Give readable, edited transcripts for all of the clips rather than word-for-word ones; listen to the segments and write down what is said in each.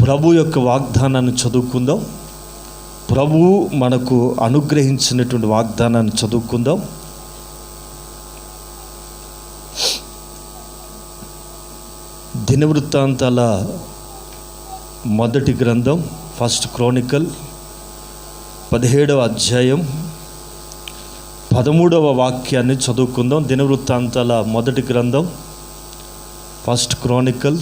ప్రభు యొక్క వాగ్దానాన్ని చదువుకుందాం. ప్రభు మనకు అనుగ్రహించినటువంటి వాగ్దానాన్ని చదువుకుందాం. దినవృత్తాంతాల మొదటి గ్రంథం ఫస్ట్ క్రానికల్ 17వ అధ్యాయం 13వ వాక్యాన్ని చదువుకుందాం. దినవృత్తాంతాల మొదటి గ్రంథం first Chronicle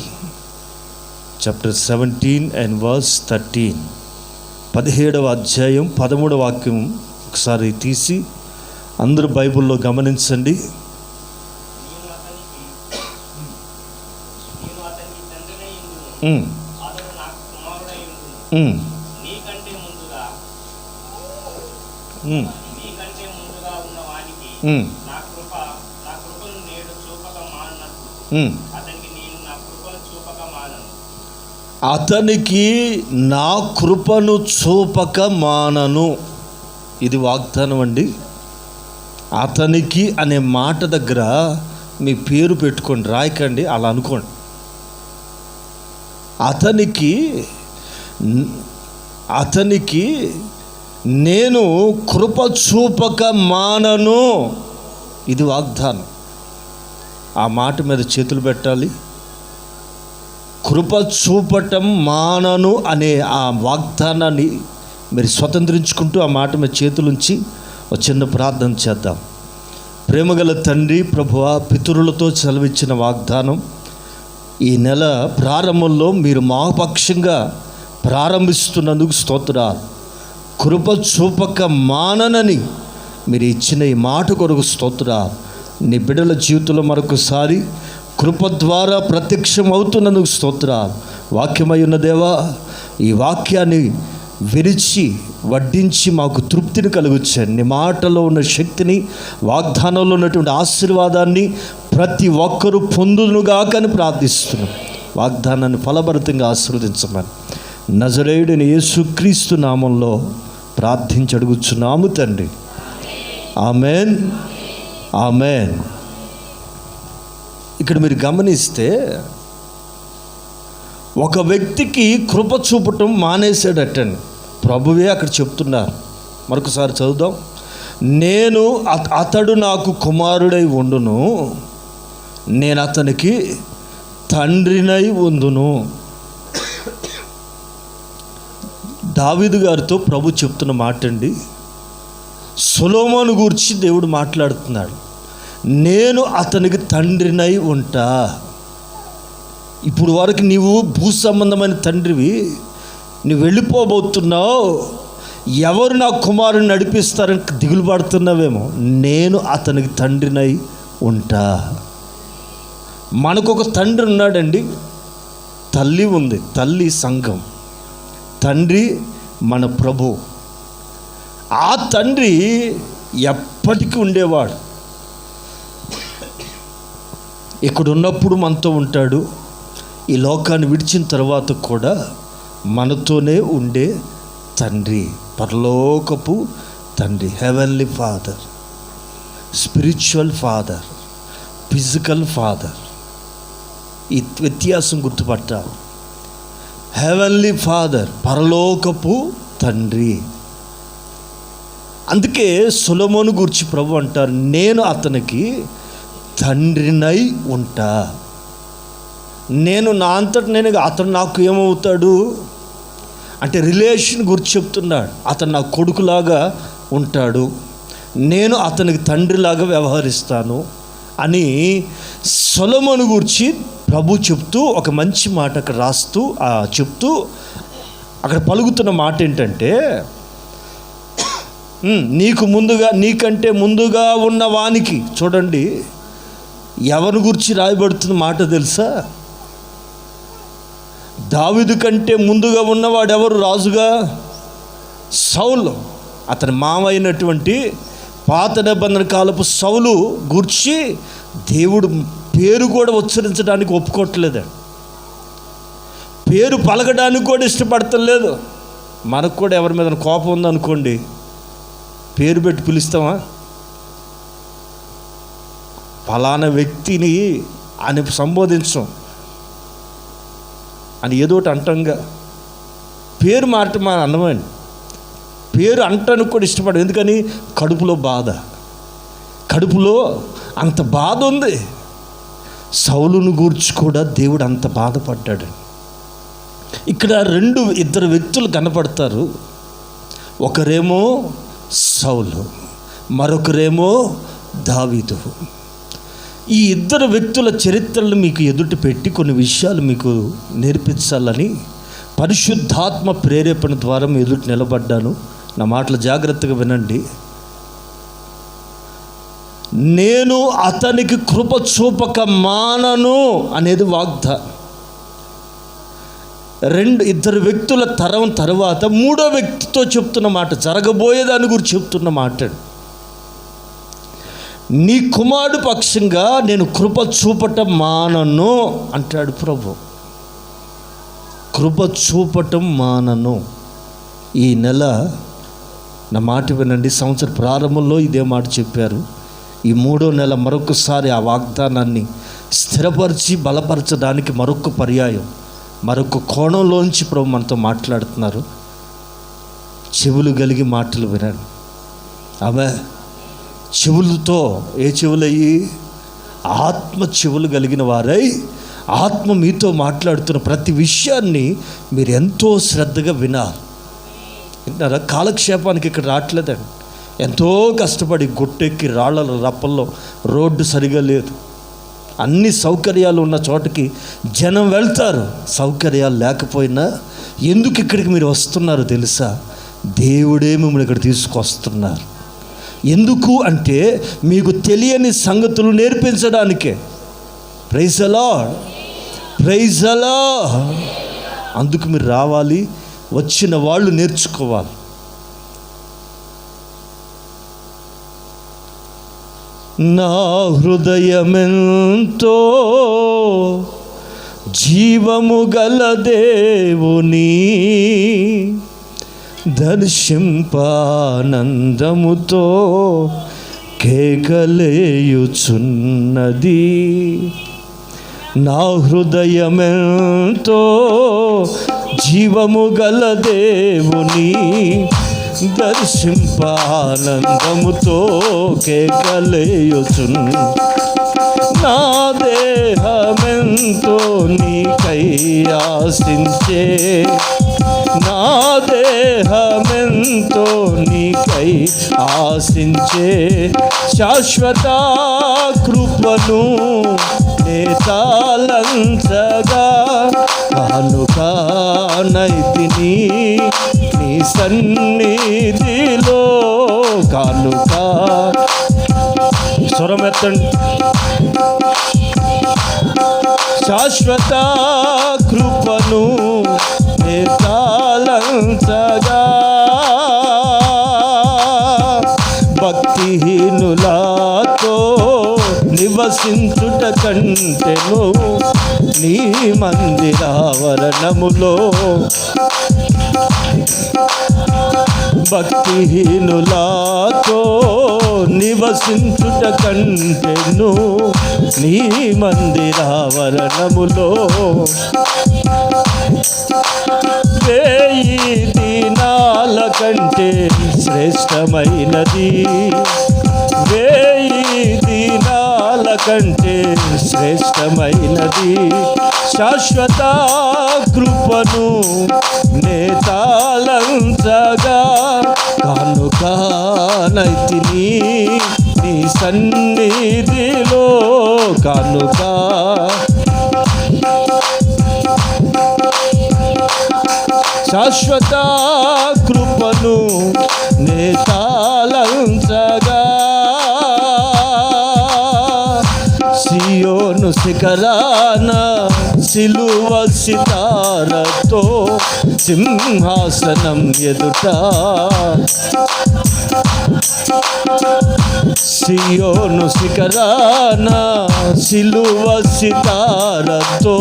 chapter 17 and verse 13. 17వ అధ్యాయం 13వ వాక్యం ఒకసారి తీసి అందరూ బైబిల్లో గమనించండి. అతనికి నా కృపను చూపక మానను. ఇది వాగ్దానం అండి. అతనికి అనే మాట దగ్గర మీ పేరు పెట్టుకోండి, రాయకండి, అలా అనుకోండి. అతనికి నేను కృప చూపక మానను. ఇది వాగ్దానం. ఆ మాట మీద చేతులు పెట్టాలి. కృప చూపటం మానను అనే ఆ వాగ్దానాన్ని మీరు స్వతంత్రించుకుంటూ ఆ మాట మీద చేతులుంచి ఒక చిన్న ప్రార్థన చేద్దాం. ప్రేమగల తండ్రి, ప్రభువా, పితరులతో సెలవిచ్చిన వాగ్దానం ఈ నెల ప్రారంభంలో మీరు మా పక్షంగా ప్రారంభిస్తున్నందుకు స్తోత్రాలు. కృప చూపక మాననని మీరు ఇచ్చిన ఈ మాట కొరకు స్తోత్రాలు. నీ బిడ్డల జీవితంలో మరొకసారి కృప ద్వారా ప్రత్యక్షం అవుతున్నందుకు స్తోత్రాలు. వాక్యమై ఉన్న దేవా, ఈ వాక్యాన్ని విరిచి వడ్డించి మాకు తృప్తిని కలుగుచ్చాను. నీ మాటలో ఉన్న శక్తిని, వాగ్దానంలో ఉన్నటువంటి ఆశీర్వాదాన్ని ప్రతి ఒక్కరూ పొందునుగాకని ప్రార్థిస్తున్నాం. వాగ్దానాన్ని ఫలభరితంగా ఆశీర్వదించమని నజరేయుడైన యేసుక్రీస్తు నామంలో ప్రార్థించి అడుగుచున్నాము తండ్రి. Amen, amen. ఇక్కడ మీరు గమనిస్తే ఒక వ్యక్తికి కృప చూపటం మానేసాడటండి. ప్రభువే అక్కడ చెప్తున్నారు. మరొకసారి చదువుదాం. అతడు నాకు కుమారుడై ఉండును, నేను అతనికి తండ్రినై ఉందును. దావీదు గారితో ప్రభు చెప్తున్న మాట అండి. సొలొమోను గురించి దేవుడు మాట్లాడుతున్నాడు. నేను అతనికి తండ్రినై ఉంటా. ఇప్పుడు వరకు నీవు భూ సంబంధమైన తండ్రివి, నువ్వు వెళ్ళిపోబోతున్నావు, ఎవరు నా కుమారుని నడిపిస్తారని దిగులు పడుతున్నావేమో. నేను అతనికి తండ్రినై ఉంటా. మనకు ఒక తండ్రి ఉన్నాడండి. తల్లి ఉంది, తల్లి సంఘం. తండ్రి మన ప్రభు. ఆ తండ్రి ఎప్పటికీ ఉండేవాడు. ఇక్కడ ఉన్నప్పుడు మనతో ఉంటాడు. ఈ లోకాన్ని విడిచిన తర్వాత కూడా మనతోనే ఉండే తండ్రి, పరలోకపు తండ్రి, heavenly father, spiritual father, physical father. ఈ వ్యత్యాసం గుర్తుపట్టాలి. హెవెన్లీ ఫాదర్, పరలోకపు తండ్రి. అందుకే సొలొమోను గురించి ప్రభు అంటారు, నేను అతనికి తండ్రినై ఉంటా. నేను నా అంతటి నేను, అతను నాకు ఏమవుతాడు అంటే రిలేషన్ గురించి చెప్తున్నాడు. అతను నా కొడుకులాగా ఉంటాడు, నేను అతనికి తండ్రిలాగా వ్యవహరిస్తాను అని సొలొమోను గురించి ప్రభు చెప్తూ ఒక మంచి మాట అక్కడ రాస్తూ చెప్తూ అక్కడ పలుకుతున్న మాట ఏంటంటే, నీకంటే ముందుగా ఉన్న వానికి. చూడండి, ఎవరి గురించి రాయబడుతున్న మాట తెలుసా? దావీదు కంటే ముందుగా ఉన్నవాడు ఎవరు రాజుగా? సౌలు. అతని మామ అయినటువంటి పాత నిబంధన కాలపు సౌలు గూర్చి దేవుడు పేరు కూడా ఉచ్చరించడానికి ఒప్పుకోవట్లేదు. పేరు పలకడానికి కూడా ఇష్టపడతలేదు. మనకు కూడా ఎవరి మీద కోపం ఉందనుకోండి, పేరు పెట్టి పిలుస్తామా? ఫలానా వ్యక్తిని అని సంబోధించం అని ఏదోటి అంటంగా. పేరు మాట మా అన్నమండి, పేరు అంటానికి కూడా ఇష్టపడదు. ఎందుకని? కడుపులో బాధ, కడుపులో అంత బాధ ఉంది. సౌలును గూర్చి కూడా దేవుడు అంత బాధపడ్డాడు. ఇక్కడ ఇద్దరు వ్యక్తులు కనపడతారు. ఒకరేమో సౌలు, మరొకరేమో దావీదు. ఈ ఇద్దరు వ్యక్తుల చరిత్రలు మీకు ఎదుట పెట్టి కొన్ని విషయాలు మీకు నేర్పించాలని పరిశుద్ధాత్మ ప్రేరేపణ ద్వారా మీ ఎదుట నిలబడ్డాను. నా మాటలు జాగ్రత్తగా వినండి. నేను అతనికి కృప చూపక మానను అనేది వాగ్దానం. ఇద్దరు వ్యక్తుల తరం తర్వాత మూడో వ్యక్తితో చెప్తున్న మాట, జరగబోయేదాని గురించి చెప్తున్న మాట. నీ కుమారుడు పక్షంగా నేను కృప చూపటం మానను అంటాడు ప్రభు. కృప చూపటం మానను. ఈ నెల నా మాట వినండి, సంవత్సర ప్రారంభంలో ఇదే మాట చెప్పారు. ఈ మూడో నెల మరొకసారి ఆ వాగ్దానాన్ని స్థిరపరిచి బలపరచడానికి మరొక పర్యాయం, మరొక కోణంలోంచి ప్రభు మనతో మాట్లాడుతున్నారు. చెవులు కలిగి మాటలు వినండి. ఆమె చెవులతో, ఏ చెవులయ్యి? ఆత్మ చెవులు కలిగిన వారై ఆత్మ మీతో మాట్లాడుతున్న ప్రతి విషయాన్ని మీరు ఎంతో శ్రద్ధగా వినాలి. వింటారా? కాలక్షేపానికి ఇక్కడ రావట్లేదండి. ఎంతో కష్టపడి గుట్టెక్కి రాళ్ళ రప్పల్లో, రోడ్డు సరిగా లేదు, అన్ని సౌకర్యాలు ఉన్న చోటకి జనం వెళ్తారు. సౌకర్యాలు లేకపోయినా ఎందుకు ఇక్కడికి మీరు వస్తున్నారు తెలుసా? దేవుడే మిమ్మల్ని ఇక్కడ తీసుకొస్తున్నారు. ఎందుకు అంటే మీకు తెలియని సంగతులు నేర్పించడానికే. Praise the Lord, praise the Lord. అందుకు మీరు రావాలి, వచ్చిన వాళ్ళు నేర్చుకోవాలి. నా హృదయమెంతో జీవము గల దేవుని దర్శింపానందముతో కేకలేయుచున్నది. నా హృదయమెంతో జీవము గల దేవుని దర్శింపానందముతో కేకలేయుచున్నది. నా దేహమెంతో నీకై ఆశించే, నా దేహమెంతో నీకై ఆశించే శాశ్వత కృపను నేతాలంచగా కానుకానైతిని నీ సన్నిధిలో. కానుక స్వరమెత్తండి. శాశ్వత కృపను నేతాలంచగా భక్తిహీనులతో నివసించుట కంటెను నీ మందిరావరణములో. భక్తిహీనులతో నివసించుట కంటెను నీ మందిరావరణములో. వేయి దినాల కంటే శ్రేష్టమైనది, వేయి దినాల కంటే శ్రేష్టమైనది శాశ్వత కృపను నేతాలంచగా కానుకానైతిని నీ సన్నిధిలో. కానుక శాశ్వత కృపను నేతాలంచగా. సియోను శిఖరాన సిలువ సితారతో సింహాసనం ఎదుట, సియోను శిఖరాన సిలువ సితారతో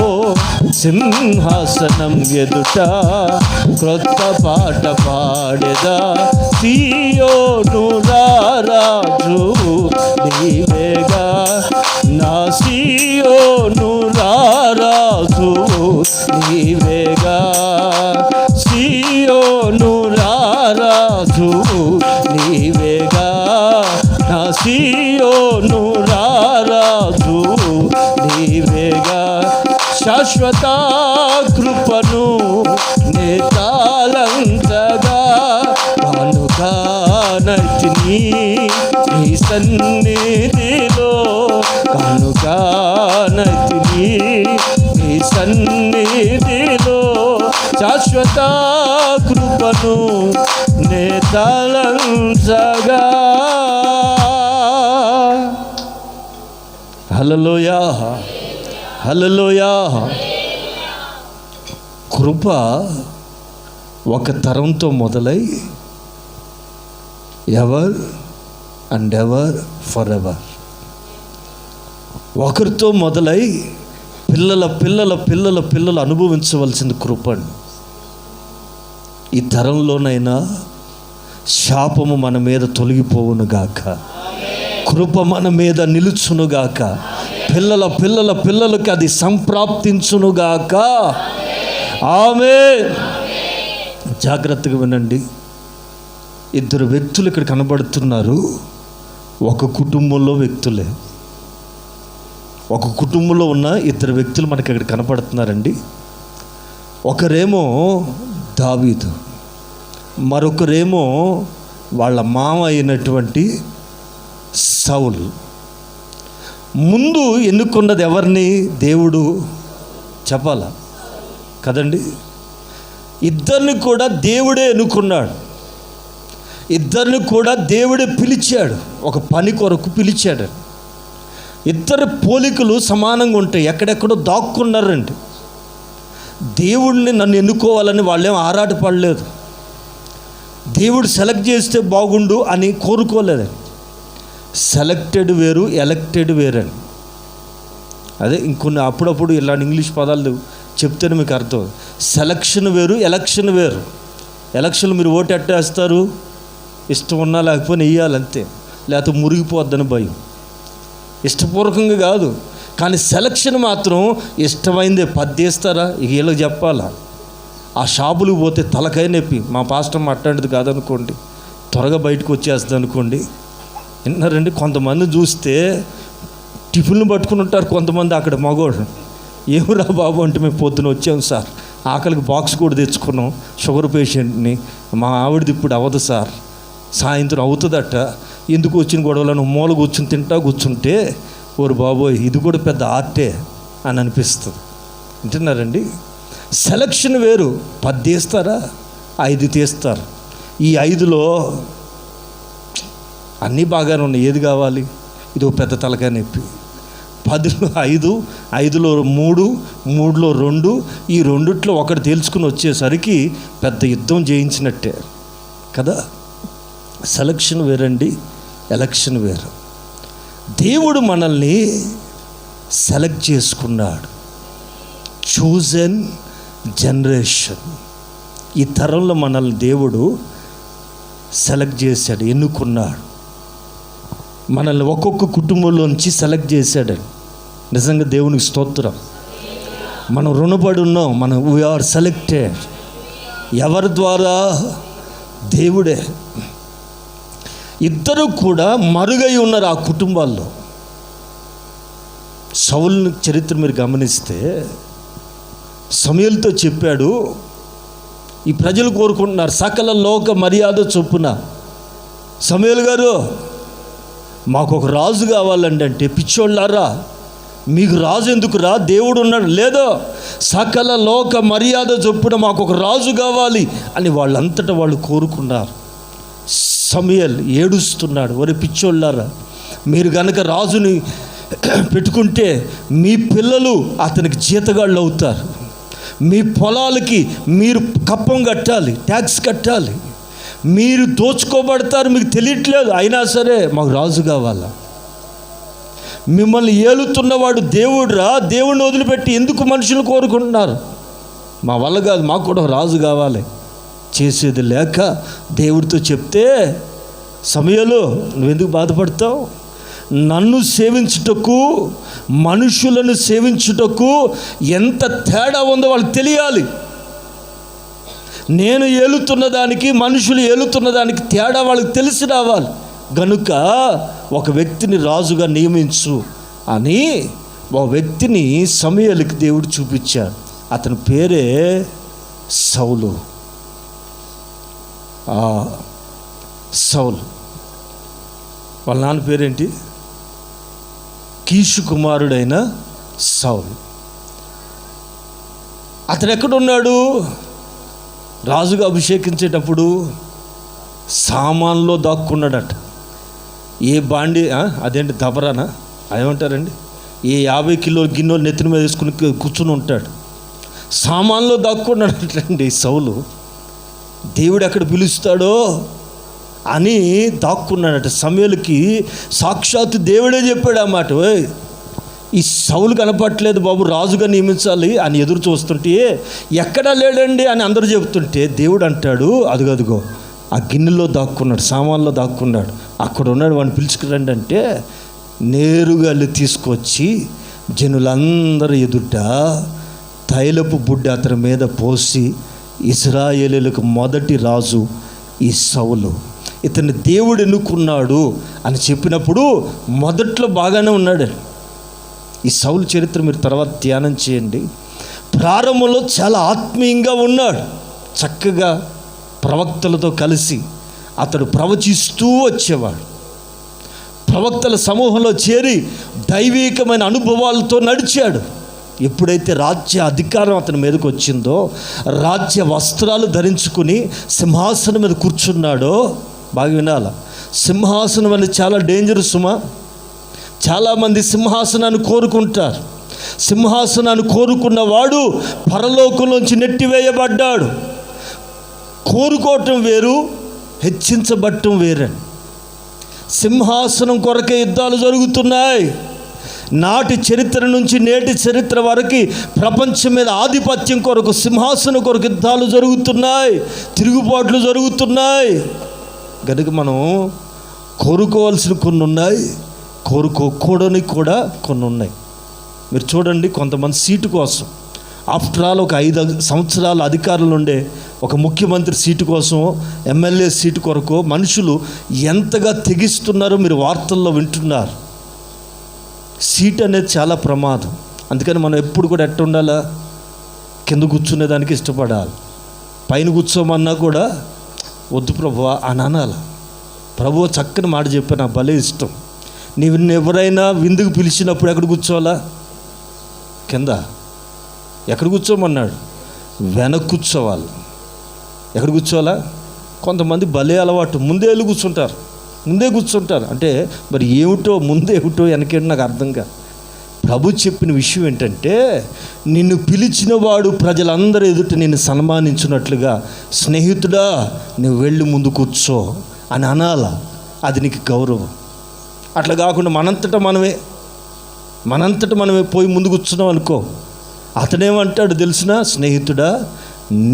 సింహాసనం ఎదుట క్రొత్త పాట పాడెదా. సియోను రారాజు నీవేగా, నా సియోను రారాజు నీవేగా. శాశ్వత కృపను నే తాళంచగా కానుకానతిని నీ సన్నిధిలో, కానుకానతిని నీ సన్నిధిలో, శాశ్వత కృపను నే తాళంచగా. హల్లెలూయా, హల్లెలూయా. కృప ఒక తరంతో మొదలై ever and ever for ever, ఒకరితో మొదలై పిల్లల పిల్లల పిల్లల పిల్లలు అనుభవించవలసింది కృప. ఈ తరంలోనైనా శాపము మన మీద తొలగిపోవునుగాక, కృప మన మీద నిలుచునుగాక, పిల్లల పిల్లల పిల్లలకి అది సంప్రాప్తించునుగాక. ఆమేన్. జాగ్రత్తగా వినండి. ఇద్దరు వ్యక్తులు ఇక్కడ కనబడుతున్నారు. ఒక కుటుంబంలో వ్యక్తులే, ఒక కుటుంబంలో ఉన్న ఇద్దరు వ్యక్తులు మనకి ఇక్కడ కనపడుతున్నారండి. ఒకరేమో దావీదు, మరొకరేమో వాళ్ళ మామ అయినటువంటి సౌలు. ముందు ఎన్నుకున్నది ఎవరిని? దేవుడు చెప్పాలా కదండి. ఇద్దరిని కూడా దేవుడే ఎన్నుకున్నాడు, ఇద్దరిని కూడా దేవుడే పిలిచాడు, ఒక పని కొరకు పిలిచాడు. ఇద్దరు పోలికలు సమానంగా ఉంటాయి, ఎక్కడెక్కడో దాక్కున్నారండి. దేవుడిని నన్ను ఎన్నుకోవాలని వాళ్ళేం ఆరాటపడలేదు, దేవుడు సెలెక్ట్ చేస్తే బాగుండు అని కోరుకోలేదు. సెలెక్టెడ్ వేరు, ఎలక్టెడ్ వేరని. అదే ఇంకొన్ని అప్పుడప్పుడు ఇలాంటి ఇంగ్లీష్ పదాలు చెప్తేనే మీకు అర్థం. సెలక్షన్ వేరు, ఎలక్షన్ వేరు. ఎలక్షన్ మీరు ఓటు ఎట్టేస్తారు, ఇష్టం ఉన్నా లేకపోయినా వేయాలంతే, లేకపోతే మురిగిపోద్దని భయం. ఇష్టపూర్వకంగా కాదు, కానీ సెలక్షన్ మాత్రం ఇష్టమైందే. పద్దేస్తారా ఇక వీళ్ళకి చెప్పాలా. ఆ షాపులకు పోతే తలకాయ నొప్పి. మా పాస్టర్ అట్లాంటిది కాదనుకోండి, త్వరగా బయటకు వచ్చేస్తుంది అనుకోండి. విన్నారండి, కొంతమంది చూస్తే టిఫిన్లు పట్టుకుని ఉంటారు, కొంతమంది అక్కడ మగోడు. ఏమిరా బాబు అంటే మేము పొద్దున వచ్చాము సార్, ఆకలికి బాక్స్ కూడా తెచ్చుకున్నాం, షుగర్ పేషెంట్ని, మా ఆవిడది ఇప్పుడు అవ్వదు సార్, సాయంత్రం అవుతుందట, ఎందుకు వచ్చిన గొడవలను మూల కూర్చుని తింటా కూర్చుంటే ఓరు బాబోయ్ ఇది కూడా పెద్ద ఆర్టే అని అనిపిస్తుంది. వింటున్నారండి. సెలక్షన్ వేరు. 10 తీస్తారా, 5 తీస్తారు. ఈ 5లో అన్నీ బాగానే ఉన్నాయి, ఏది కావాలి? ఇది ఒక పెద్ద తలకాయ నొప్పి. 10లో 5, 5లో 3, 3లో 2, ఈ రెండిట్లో ఒకటి తేల్చుకుని వచ్చేసరికి పెద్ద యుద్ధం జయించినట్టే కదా. సెలక్షన్ వేరండి, ఎలక్షన్ వేరు. దేవుడు మనల్ని సెలెక్ట్ చేసుకున్నాడు. Chosen generation. ఈ తరంలో మనల్ని దేవుడు సెలెక్ట్ చేశాడు, ఎన్నుకున్నాడు. మనల్ని ఒక్కొక్క కుటుంబంలోంచి సెలెక్ట్ చేశాడు. నిజంగా దేవునికి స్తోత్రం. మనం రుణపడి ఉన్నాం. మనం వీఆర్ సెలెక్టెడ్. ఎవరి ద్వారా? దేవుడే. ఇద్దరు కూడా మరుగై ఉన్నారు ఆ కుటుంబాల్లో. సౌలు చరిత్ర మీరు గమనిస్తే సమూయేలుతో చెప్పాడు, ఈ ప్రజలు కోరుకుంటున్నారు సకల లోక మర్యాద చొప్పున, సమూయేలు గారు మాకు ఒక రాజు కావాలండి. అంటే పిచ్చోళ్ళారా, మీకు రాజు ఎందుకురా, దేవుడు ఉన్నాడు. లేదో సకల లోక మర్యాద చొప్పున మాకు ఒక రాజు కావాలి అని వాళ్ళంతటా వాళ్ళు కోరుకున్నారు. సమూయేలు ఏడుస్తున్నాడు, ఒరే పిచ్చోళ్ళారా, మీరు కనుక రాజుని పెట్టుకుంటే మీ పిల్లలు అతనికి జీతగాళ్ళు అవుతారు, మీ పొలాలకి మీరు కప్పం కట్టాలి, ట్యాక్స్ కట్టాలి, మీరు దోచుకోబడతారు, మీకు తెలియట్లేదు. అయినా సరే మాకు రాజు కావాలా. మిమ్మల్ని ఏలుతున్నవాడు దేవుడురా, దేవుడిని వదిలిపెట్టి ఎందుకు మనుషులు కోరుకుంటున్నారు? మా వల్ల కాదు, మాకు కూడా రాజు కావాలి. చేసేది లేక దేవుడితో చెప్తే, సమూయేలు నువ్వెందుకు బాధపడతావు? నన్ను సేవించుటకు మనుషులను సేవించుటకు ఎంత తేడా ఉందో వాళ్ళకి తెలియాలి. నేను ఏలుతున్న దానికి మనుషులు ఏలుతున్న దానికి తేడా వాళ్ళకి తెలిసి రావాలి. గనుక ఒక వ్యక్తిని రాజుగా నియమించు అని ఒక వ్యక్తిని సమూయేలుకి దేవుడు చూపించాడు. అతని పేరే సౌలు. సౌలు వాళ్ళ నాన్న పేరేంటి? కీషు కుమారుడైన సౌలు. అతను ఎక్కడున్నాడు? రాజుగా అభిషేకించేటప్పుడు సామాన్లో దాక్కున్నాడట. ఏ బాండి అదేంటి దబరానా ఏమంటారండి, ఏ 50 కిలోల గిన్నెలు నెత్తిన మీద వేసుకుని కూర్చుని ఉంటాడు. సామాన్లో దాక్కున్నాడటండి సౌలు. దేవుడు ఎక్కడ పిలుస్తాడో అని దాక్కున్నాడట. సమూయేలుకి సాక్షాత్తు దేవుడే చెప్పాడు ఆ మాట. ఈ సౌలు కనపట్లేదు బాబు, రాజుగా నియమించాలి అని ఎదురు చూస్తుంటే ఎక్కడా లేడండి అని అందరూ చెబుతుంటే దేవుడు అంటాడు, అదిగో ఆ గిన్నెలో దాక్కున్నాడు, సామాన్లో దాక్కున్నాడు, అక్కడ ఉన్నాడు, వాడిని పిలుచుకురండి అంటే నేరుగా వెళ్ళి తీసుకొచ్చి జనులందరూ ఎదుట తైలపు బుడ్డ అతని మీద పోసి, ఇశ్రాయేలీయులకు మొదటి రాజు ఈ సౌలు, ఇతన్ని దేవుడు ఎన్నుకున్నాడు అని చెప్పినప్పుడు మొదట్లో బాగానే ఉన్నాడు. ఈ సౌలు చరిత్ర మీరు తర్వాత ధ్యానం చేయండి. ప్రారంభంలో చాలా ఆత్మీయంగా ఉన్నాడు. చక్కగా ప్రవక్తలతో కలిసి అతడు ప్రవచిస్తూ వచ్చేవాడు. ప్రవక్తల సమూహంలో చేరి దైవికమైన అనుభవాలతో నడిచాడు. ఎప్పుడైతే రాజ్య అధికారం అతని మీదకి వచ్చిందో, రాజ్య వస్త్రాలు ధరించుకుని సింహాసనం మీద కూర్చున్నాడో, బాగా వినాల, సింహాసనం అనేది చాలా డేంజర్ సుమా. చాలామంది సింహాసనాన్ని కోరుకుంటారు. సింహాసనాన్ని కోరుకున్నవాడు పరలోకంలోంచి నెట్టివేయబడ్డాడు. కోరుకోవటం వేరు, హెచ్చించబడటం వేరని. సింహాసనం కొరకే యుద్ధాలు జరుగుతున్నాయి. నాటి చరిత్ర నుంచి నేటి చరిత్ర వరకు ప్రపంచం మీద ఆధిపత్యం కొరకు, సింహాసనం కొరకు యుద్ధాలు జరుగుతున్నాయి, తిరుగుబాట్లు జరుగుతున్నాయి. కనుక మనం కోరుకోవాల్సిన కొన్ని ఉన్నాయి, కోరుకోకూడని కూడా కొన్ని ఉన్నాయి. మీరు చూడండి, కొంతమంది సీటు కోసం, ఆఫ్టర్ ఆల్ ఒక 5 సంవత్సరాల అధికారులు ఉండే ఒక ముఖ్యమంత్రి సీటు కోసం, ఎమ్మెల్యే సీటు కొరకు మనుషులు ఎంతగా తెగిస్తున్నారో మీరు వార్తల్లో వింటున్నారు. సీట్ అనేది చాలా ప్రమాదం. అందుకని మనం ఎప్పుడు కూడా ఎట్ట ఉండాలా? కింద కూర్చునేదానికి ఇష్టపడాలి. పైన కూర్చోమన్నా కూడా వద్దు ప్రభువా అని అనాలి. ప్రభువు చక్కని మాట చెప్పి నాకు భలే ఇష్టం. నీవు ఎవరైనా విందుకు పిలిచినప్పుడు ఎక్కడ కూర్చోవాలా? కింద. ఎక్కడ కూర్చోమన్నాడు? వెనక కూర్చోవాలి. ఎక్కడ కూర్చోవాలా? కొంతమంది భలే అలవాటు, ముందే వెళ్ళి కూర్చుంటారు, ముందే కూర్చుంటారు. అంటే మరి ఏమిటో ముందేమిటో వెనకేంటో నాకు అర్థం కాదు. ప్రభు చెప్పిన విషయం ఏంటంటే, నిన్ను పిలిచిన వాడు ప్రజలందరూ ఎదుట నిన్ను సన్మానించినట్లుగా, స్నేహితుడా నువ్వు వెళ్ళి ముందు కూర్చో అని అనాలా. అది నీకు గౌరవం. అట్లా కాకుండా మనంతటా మనమే పోయి ముందు కూర్చున్నాం అనుకో, అతనేమంటాడు తెలిసిన, స్నేహితుడా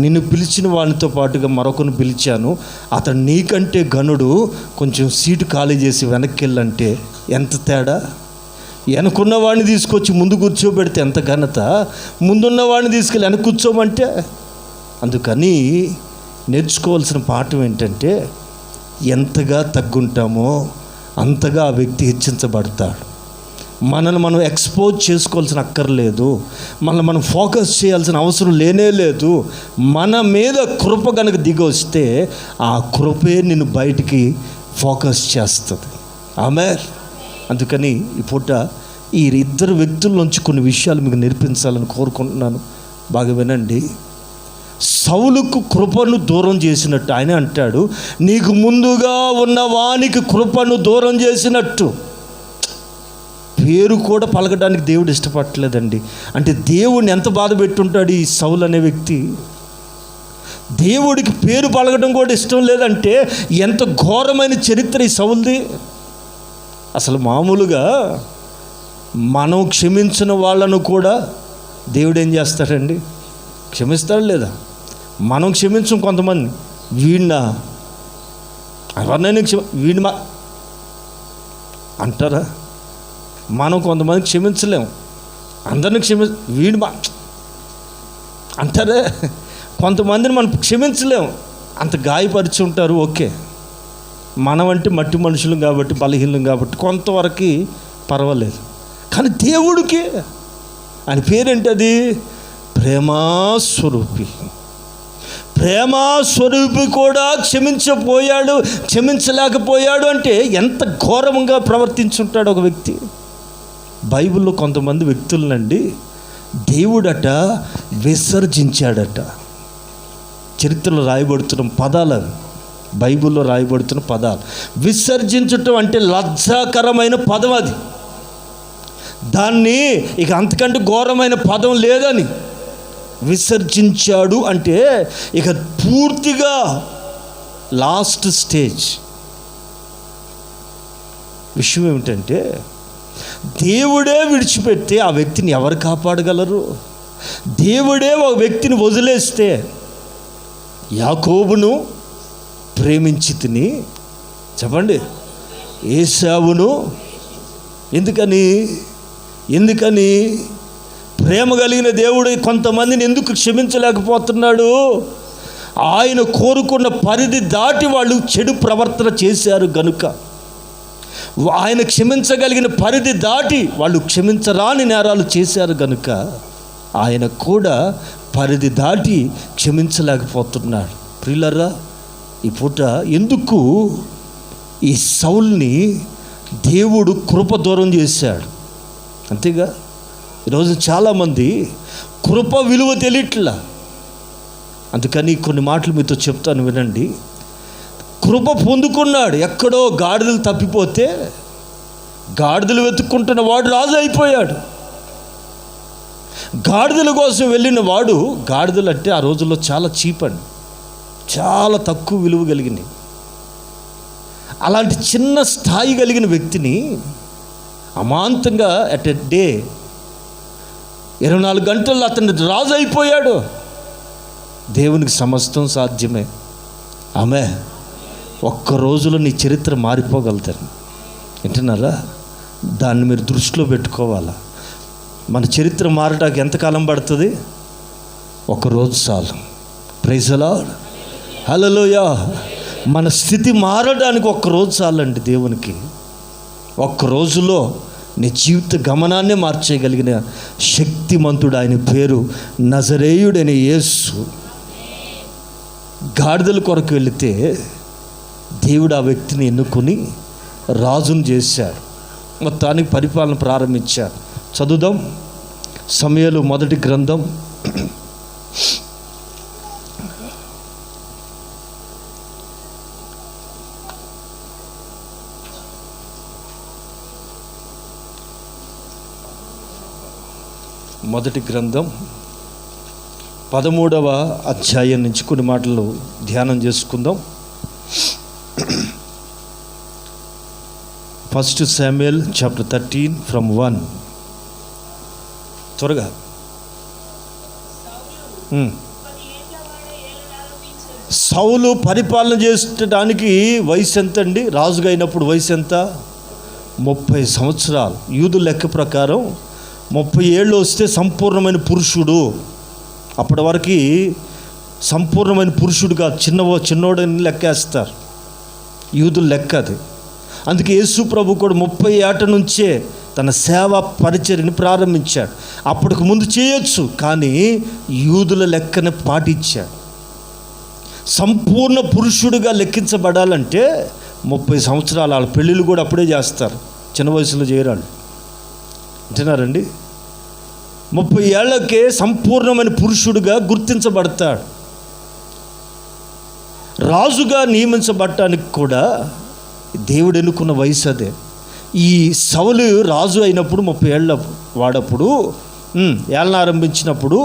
నిన్ను పిలిచిన వానితో పాటుగా మరొకరిని పిలిచాను, అతను నీకంటే ఘనుడు, కొంచెం సీటు ఖాళీ చేసి వెనక్కి వెళ్ళంటే ఎంత తేడా. వెనకున్న వాడిని తీసుకొచ్చి ముందు కూర్చోబెడితే ఎంత ఘనత, ముందున్న వాడిని తీసుకెళ్ళి వెనక కూర్చోమంటే. అందుకని నేర్చుకోవాల్సిన పాఠం ఏంటంటే, ఎంతగా తగ్గుంటామో అంతగా ఆ వ్యక్తి హెచ్చించబడతాడు. మనల్ని మనం ఎక్స్పోజ్ చేసుకోవాల్సిన అక్కర్లేదు, మనల్ని మనం ఫోకస్ చేయాల్సిన అవసరం లేనే లేదు. మన మీద కృప కనుక దిగి వస్తే ఆ కృపే నిన్ను బయటికి ఫోకస్ చేస్తుంది. ఆమేన్. అందుకని ఈ పూట ఈ 2 వ్యక్తుల నుంచి కొన్ని విషయాలు మీకు నేర్పించాలని కోరుకుంటున్నాను. బాగా వినండి. సౌలుకు కృపను దూరం చేసినట్టు ఆయన అంటాడు, నీకు ముందుగా ఉన్న వానికి కృపను దూరం చేసినట్టు. పేరు కూడా పలకడానికి దేవుడు ఇష్టపడలేదండి. అంటే దేవుడిని ఎంత బాధ పెట్టుంటాడు ఈ సౌలు అనే వ్యక్తి. దేవుడికి పేరు పలకడం కూడా ఇష్టం లేదంటే ఎంత ఘోరమైన చరిత్ర ఈ సౌలుది. అసలు మామూలుగా మనం క్షమించిన వాళ్ళను కూడా దేవుడు ఏం చేస్తాడండి? క్షమిస్తాడు లేదా? మనం క్షమించం కొంతమంది, వీడినా ఎవరినైనా వీడి అంటారా? మనం కొంతమంది క్షమించలేము, అందరిని వీడి అంటారే. కొంతమందిని మనం క్షమించలేము, అంత గాయపరిచి ఉంటారు. ఓకే, మనం అంటే మట్టి మనుషులు కాబట్టి, బలహీనం కాబట్టి కొంతవరకు పర్వాలేదు. కానీ దేవుడికి ఆయన పేరేంటది? ప్రేమాస్వరూపి. ప్రేమాస్వరూపి కూడా క్షమించలేకపోయాడు అంటే ఎంత ఘోరంగా ప్రవర్తించుంటాడు ఒక వ్యక్తి. బైబిల్లో కొంతమంది వ్యక్తులనండి దేవుడట విసర్జించాడట. చరిత్రలో రాయబడుతున్న పదాలు అవి, బైబిల్లో రాయబడుతున్న పదాలు. విసర్జించటం అంటే లజ్జాకరమైన పదం అది. దాన్ని ఇక అంతకంటే ఘోరమైన పదం లేదని. విసర్జించాడు అంటే ఇక పూర్తిగా లాస్ట్ స్టేజ్. విషయం ఏమిటంటే దేవుడే విడిచిపెడితే ఆ వ్యక్తిని ఎవరు కాపాడగలరు? దేవుడే ఒక వ్యక్తిని వదిలేస్తే, యాకోబును ప్రేమించి తిని చెప్పండి, ఏశావును ఎందుకని ప్రేమ కలిగిన దేవుడు కొంతమందిని ఎందుకు క్షమించలేకపోతున్నాడు? ఆయన కోరుకున్న పరిధి దాటి వాళ్ళు చెడు ప్రవర్తన చేశారు గనుక. ఆయన క్షమించగలిగిన పరిధి దాటి వాళ్ళు క్షమించరాని నేరాలు చేశారు గనుక ఆయన కూడా పరిధి దాటి క్షమించలేకపోతున్నాడు. ప్రియులారా, ఈ పూట ఎందుకు ఈ సౌల్ని దేవుడు కృప దూరం చేశాడు? అంతేగా, ఈరోజు చాలామంది కృప విలువ తెలియట్లా. అందుకని కొన్ని మాటలు మీతో చెప్తాను, వినండి. కృప పొందుకున్నాడు, ఎక్కడో గాడిదలు తప్పిపోతే గాడిదలు వెతుక్కుంటున్న వాడు రాజు అయిపోయాడు. గాడిదల కోసం వెళ్ళిన వాడు, గాడిదలు అంటే ఆ రోజుల్లో చాలా చీప్ అండి, చాలా తక్కువ విలువ కలిగినవి. అలాంటి చిన్న స్థాయి కలిగిన వ్యక్తిని అమాంతంగా అట్ ఎ డే 24 గంటల్లో అతను రాజు అయిపోయాడు. దేవునికి సమస్తం సాధ్యమే. ఆమె ఒక్క రోజులో నీ చరిత్ర మారిపోగలుగుతారు. వింటున్నారా? దాన్ని మీరు దృష్టిలో పెట్టుకోవాలా. మన చరిత్ర మారడానికి ఎంతకాలం పడుతుంది? ఒక్కరోజు చాలు. ప్రైజ్ ది లార్డ్, హల్లెలూయా. మన స్థితి మారడానికి ఒక్కరోజు చాలండి. దేవునికి ఒక్క రోజులో నీ జీవిత గమనాన్నే మార్చేయగలిగిన శక్తిమంతుడు. ఆయన పేరు నజరేయుడైన యేసు. గాడిదల కొరకు వెళితే దేవుడు ఆ వ్యక్తిని ఎన్నుకొని రాజును చేశాడు. మొత్తానికి పరిపాలన ప్రారంభించాడు. చదువుదాం. సమూయేలు మొదటి గ్రంథం 13వ అధ్యాయం నుంచి కొన్ని మాటలు ధ్యానం చేసుకుందాం. 1 Samuel chapter 13 from 1. త్వరగా. సౌలు పరిపాలన చేసడానికి వయసు ఎంత అండి? రాజుగా అయినప్పుడు వయసు ఎంత? 30 సంవత్సరాలు. యూదు లెక్క ప్రకారం 30 ఏళ్ళు వస్తే సంపూర్ణమైన పురుషుడు. అప్పటి వరకు సంపూర్ణమైన పురుషుడుగా చిన్నోడని లెక్కేస్తారు, యూదుల లెక్క అది. అందుకే యేసు ప్రభు కూడా 30 ఏట నుంచే తన సేవా పరిచర్యని ప్రారంభించాడు. అప్పటికి ముందు చేయొచ్చు, కానీ యూదుల లెక్కని పాటించాడు. సంపూర్ణ పురుషుడిగా లెక్కించబడాలంటే 30 సంవత్సరాలు. వాళ్ళ పెళ్ళిళ్ళు కూడా అప్పుడే చేస్తారు, చిన్న వయసులో చేయరాళ్ళు. అంటున్నారండి. 30 ఏళ్లకే సంపూర్ణమైన పురుషుడిగా గుర్తించబడతాడు. రాజుగా నియమించబడటానికి కూడా దేవుడు ఎన్నుకున్న వయసు అదే. ఈ సౌలు రాజు అయినప్పుడు 30 ఏళ్ళ వాడప్పుడు ఏళ్ళను ఆరంభించినప్పుడు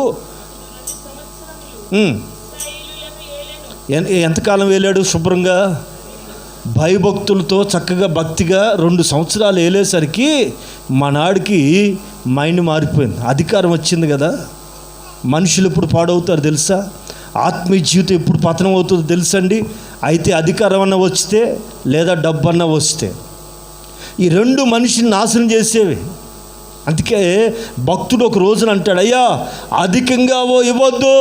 ఎంతకాలం వేలాడు? శుభ్రంగా భయభక్తులతో చక్కగా భక్తిగా 2 సంవత్సరాలు వేలేసరికి మనాడికి మైండ్ మారిపోయింది. అధికారం వచ్చింది కదా. మనుషులు ఎప్పుడు పాడవుతారు తెలుసా? ఆత్మీయ జీవితం ఎప్పుడు పతనం అవుతుందో తెలుసండి. అయితే అధికారం అన్న వస్తే లేదా డబ్బు అన్న వస్తే, ఈ 2 మనిషిని నాశనం చేసేవి. అందుకే భక్తుడు ఒక రోజున అంటాడు, అయ్యా అధికంగా ఇవ్వద్దు,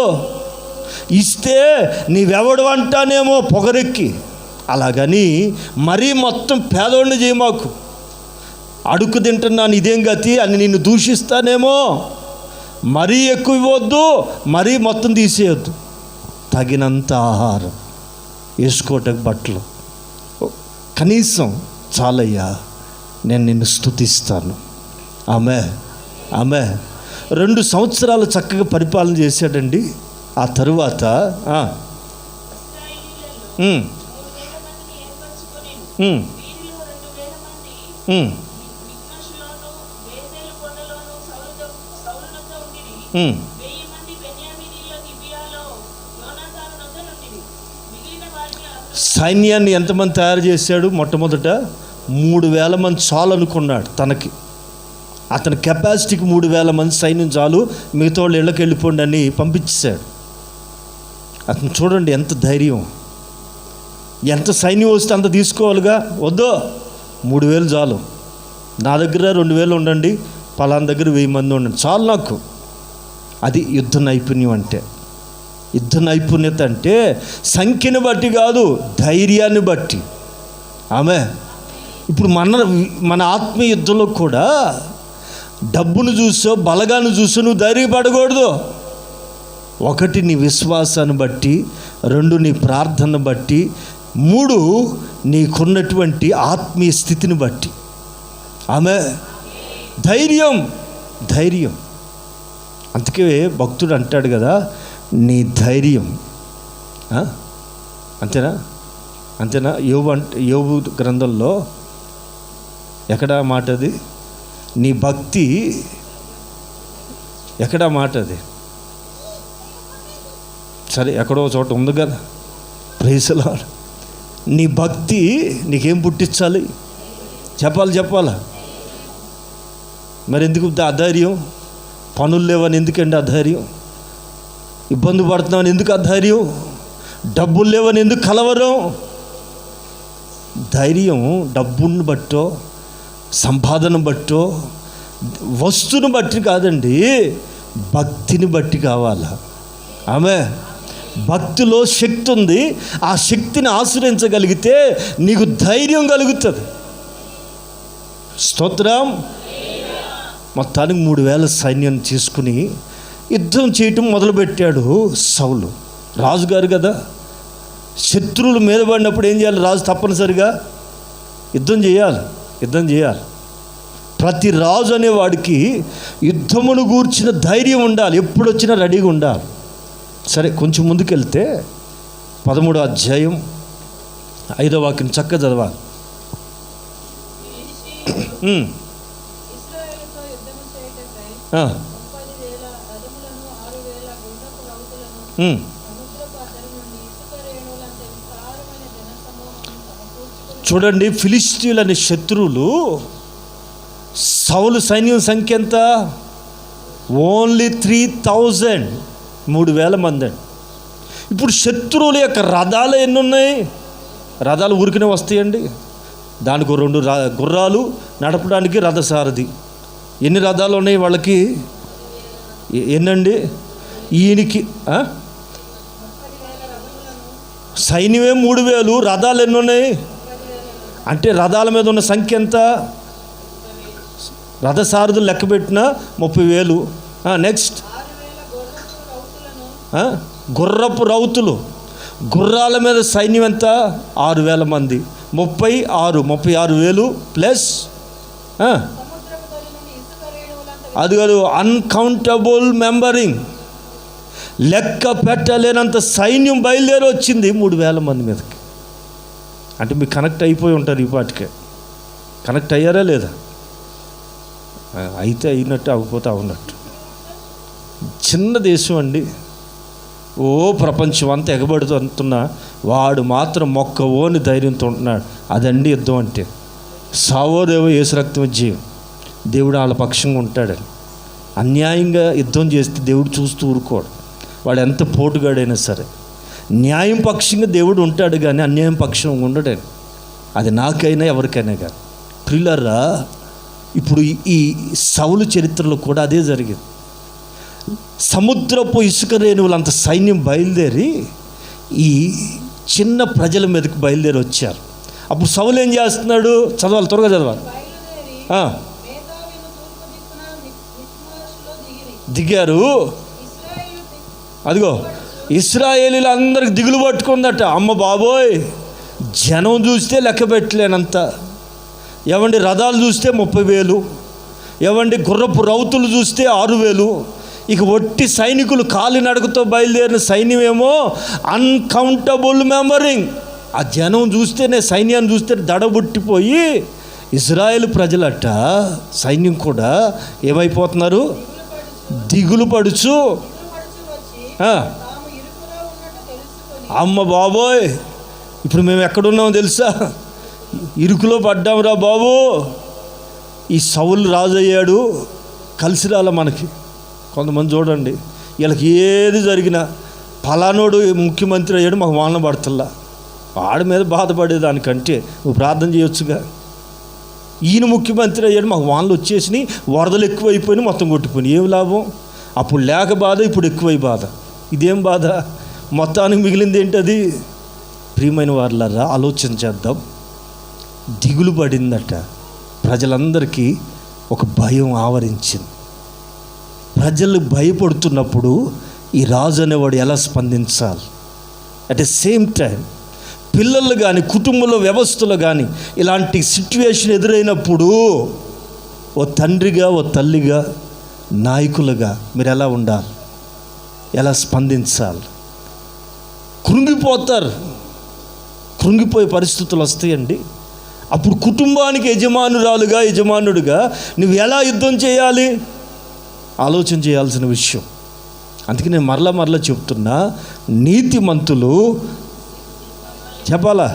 ఇస్తే నీవెవడు అంటానేమో పొగరెక్కి. అలాగని మరీ మొత్తం పేదోడిని చేయమాకు. అడుగు తింటున్నాను ఇదేం గతి అని నిన్ను దూషిస్తానేమో. మరీ ఎక్కువ ఇవ్వద్దు, మరీ మొత్తం తీసేయొద్దు. తగినంత ఆహారం, వేసుకోవటానికి బట్టలు, కనీసం చాలయ్యా, నేను నిన్ను స్తుతిస్తాను. ఆమె 2 సంవత్సరాలు చక్కగా పరిపాలన చేశాడండి. ఆ తరువాత సైన్యాన్ని ఎంతమంది తయారు చేశాడు? మొట్టమొదట 3,000 మంది చాలు అనుకున్నాడు తనకి. అతని కెపాసిటీకి 3,000 మంది సైన్యం చాలు, మిగతా వాళ్ళు ఇళ్ళకి వెళ్ళిపోండి అని పంపించేశాడు. అతను చూడండి ఎంత ధైర్యం. ఎంత సైన్యం వస్తే అంత తీసుకోవాలిగా. వద్దు, 3,000 చాలు, నా దగ్గర 2,000 ఉండండి, పలానా దగ్గర 1,000 మంది ఉండండి, చాలు నాకు. అది యుద్ధ నైపుణ్యం అంటే. యుద్ధ నైపుణ్యత అంటే సంఖ్యను బట్టి కాదు, ధైర్యాన్ని బట్టి. ఇప్పుడు మన ఆత్మీయ యుద్ధంలో కూడా డబ్బును చూసో బలగాన్ని చూసో నువ్వు ధైర్యపడకూడదు. 1 నీ విశ్వాసాన్ని బట్టి, 2 నీ ప్రార్థనను బట్టి, 3 నీకున్నటువంటి ఆత్మీయ స్థితిని బట్టి. ధైర్యం. అందుకే భక్తుడు అంటాడు కదా, నీ ధైర్యం. అంతేనా? యోబు గ్రంథంలో ఎక్కడ మాట అది? నీ భక్తి ఎక్కడ మాట అది? సరే, ఎక్కడో చోట ఉంది కదా. Praise the Lord. నీ భక్తి నీకేం పుట్టించాలి? చెప్పాలా? మరి ఎందుకు అధైర్యం? పనులు లేవని ఎందుకండి అధైర్యం? ఇబ్బంది పడుతున్నామని ఎందుకు అధైర్యం? డబ్బులు లేవని ఎందుకు కలవరం? ధైర్యం డబ్బుని బట్టో, సంపాదన బట్టో, వస్తువుని బట్టి కాదండి, భక్తిని బట్టి కావాలా. భక్తిలో శక్తి ఉంది. ఆ శక్తిని ఆశ్రయించగలిగితే నీకు ధైర్యం కలుగుతుంది. స్తోత్రం. మొత్తానికి 3,000 సైన్యాన్ని తీసుకుని యుద్ధం చేయటం మొదలుపెట్టాడు సౌలు. రాజుగారు కదా, శత్రువులు మీద పడినప్పుడు ఏం చేయాలి? రాజు తప్పనిసరిగా యుద్ధం చేయాలి. ప్రతి రాజు అనేవాడికి యుద్ధమును గూర్చిన ధైర్యం ఉండాలి, ఎప్పుడు వచ్చినా రెడీగా ఉండాలి. సరే, కొంచెం ముందుకెళ్తే 13వ అధ్యాయం 5వ వాక్యం చక్కగా చదవాలి. చూడండి, ఫిలిష్తీయులు అనే శత్రువులు, సౌలు సైన్యం సంఖ్య ఎంత? ఓన్లీ 3,000, 3,000 మంది. ఇప్పుడు శత్రువుల యొక్క రథాలు ఎన్ని ఉన్నాయి? రథాలు ఊరికనే వస్తాయండి. దానికి 2 గుర్రాలు, నడపడానికి రథసారథి. ఎన్ని రథాలు ఉన్నాయి వాళ్ళకి? ఎన్నండి? ఈయనకి సైన్యమే 3,000, రథాలు ఎన్ని ఉన్నాయి? అంటే రథాల మీద ఉన్న సంఖ్య ఎంత? రథసారథులు లెక్క పెట్టిన 30,000. నెక్స్ట్ గుర్రపు రౌతులు, గుర్రాల మీద సైన్యం ఎంత? 6,000 మంది. 36,000 ప్లస్ అది కాదు, అన్కౌంటబుల్ మెంబరింగ్, లెక్క పెట్టలేనంత సైన్యం బయలుదేరి వచ్చింది 3,000 మంది మీదకి. అంటే మీకు కనెక్ట్ అయిపోయి ఉంటారు ఈ పాటికే. కనెక్ట్ అయ్యారా లేదా? అయితే అయినట్టు, అవ్వకపోతే అవునట్టు. చిన్న దేశం అండి. ప్రపంచం అంతా ఎగబడుతున్నా వాడు మాత్రం మొక్కవోని ధైర్యంతో ఉంటున్నాడు. అదండి యుద్ధం అంటే. సావోదేవో యేసు రక్తం జీవం. దేవుడు వాళ్ళ పక్షంగా ఉంటాడని. అన్యాయంగా యుద్ధం చేస్తే దేవుడు చూస్తూ ఊరుకోడు. వాడు ఎంత పోటుగాడైనా సరే న్యాయం పక్షంగా దేవుడు ఉంటాడు, కానీ అన్యాయం పక్షంగా ఉండడని. అది నాకైనా ఎవరికైనా కానీ. ప్రియులారా, ఇప్పుడు ఈ సౌలు చరిత్రలో కూడా అదే జరిగింది. సముద్రపు ఇసుక రేణువులంత సైన్యం బయలుదేరి ఈ చిన్న ప్రజల మీదకి బయలుదేరి వచ్చారు. అప్పుడు సౌలు ఏం చేస్తున్నాడు? చదవాలి, త్వరగా చదవాలి. దిగారు. అదిగో ఇశ్రాయేలీలు అందరికి దిగులు పట్టుకుందట. అమ్మ బాబోయ్, జనం చూస్తే లెక్క పెట్టలేనంత. ఏమండి రథాలు చూస్తే 30,000, ఏమండి గుర్రపు రౌతులు చూస్తే 6,000, ఇక ఒట్టి సైనికులు కాలినడకతో బయలుదేరిన సైన్యమేమో అన్కౌంటబుల్ మెంబరింగ్. ఆ జనం చూస్తేనే, సైన్యాన్ని చూస్తే దడబుట్టిపోయి ఇజ్రాయేల్ ప్రజలట, సైన్యం కూడా ఏమైపోతున్నారు, దిగులు పడుచు. అమ్మ బాబోయ్, ఇప్పుడు మేము ఎక్కడున్నామో తెలుసా? ఇరుకులో పడ్డాంరా బాబు. ఈ సౌలు రాజు అయ్యాడు, కలిసి రాల మనకి. కొంతమంది చూడండి, వీళ్ళకి ఏది జరిగినా ఫలానోడు ముఖ్యమంత్రి అయ్యాడు, మాకు వాన పడుతుందా. వాడి మీద బాధపడేదానికంటే నువ్వు ప్రార్థన చేయొచ్చుగా. ఈయన ముఖ్యమంత్రి అయ్యాడు, మాకు వానలు వచ్చేసినాయి, వరదలు ఎక్కువైపోయినాయి, మొత్తం కొట్టిపోయినాయి. ఏం లాభం? అప్పుడు లేక బాధ, ఇప్పుడు ఎక్కువై బాధ. ఇదేం బాధ? మొత్తానికి మిగిలింది ఏంటది? ప్రియమైన వారులారా, ఆలోచన చేద్దాం. దిగులు పడిందట ప్రజలందరికీ. ఒక భయం ఆవరించింది. ప్రజలు భయపడుతున్నప్పుడు ఈ రాజు అనేవాడు ఎలా స్పందించాలి? అట్ ద సేమ్ టైం పిల్లలు కానీ, కుటుంబంలో వ్యవస్థలో కానీ ఇలాంటి సిట్యుయేషన్ ఎదురైనప్పుడు ఓ తండ్రిగా, ఓ తల్లిగా, నాయకులుగా మీరు ఎలా ఉండాలి? ఎలా స్పందించాలి? కృంగిపోతారు, కృంగిపోయే పరిస్థితులు వస్తాయండి. అప్పుడు కుటుంబానికి యజమానురాలుగా, యజమానుడిగా నువ్వు ఎలా యుద్ధం చేయాలి? ఆలోచన చేయాల్సిన విషయం. అందుకే నేను మరలా చెప్తున్నా, నీతిమంతులు చెప్పాలా?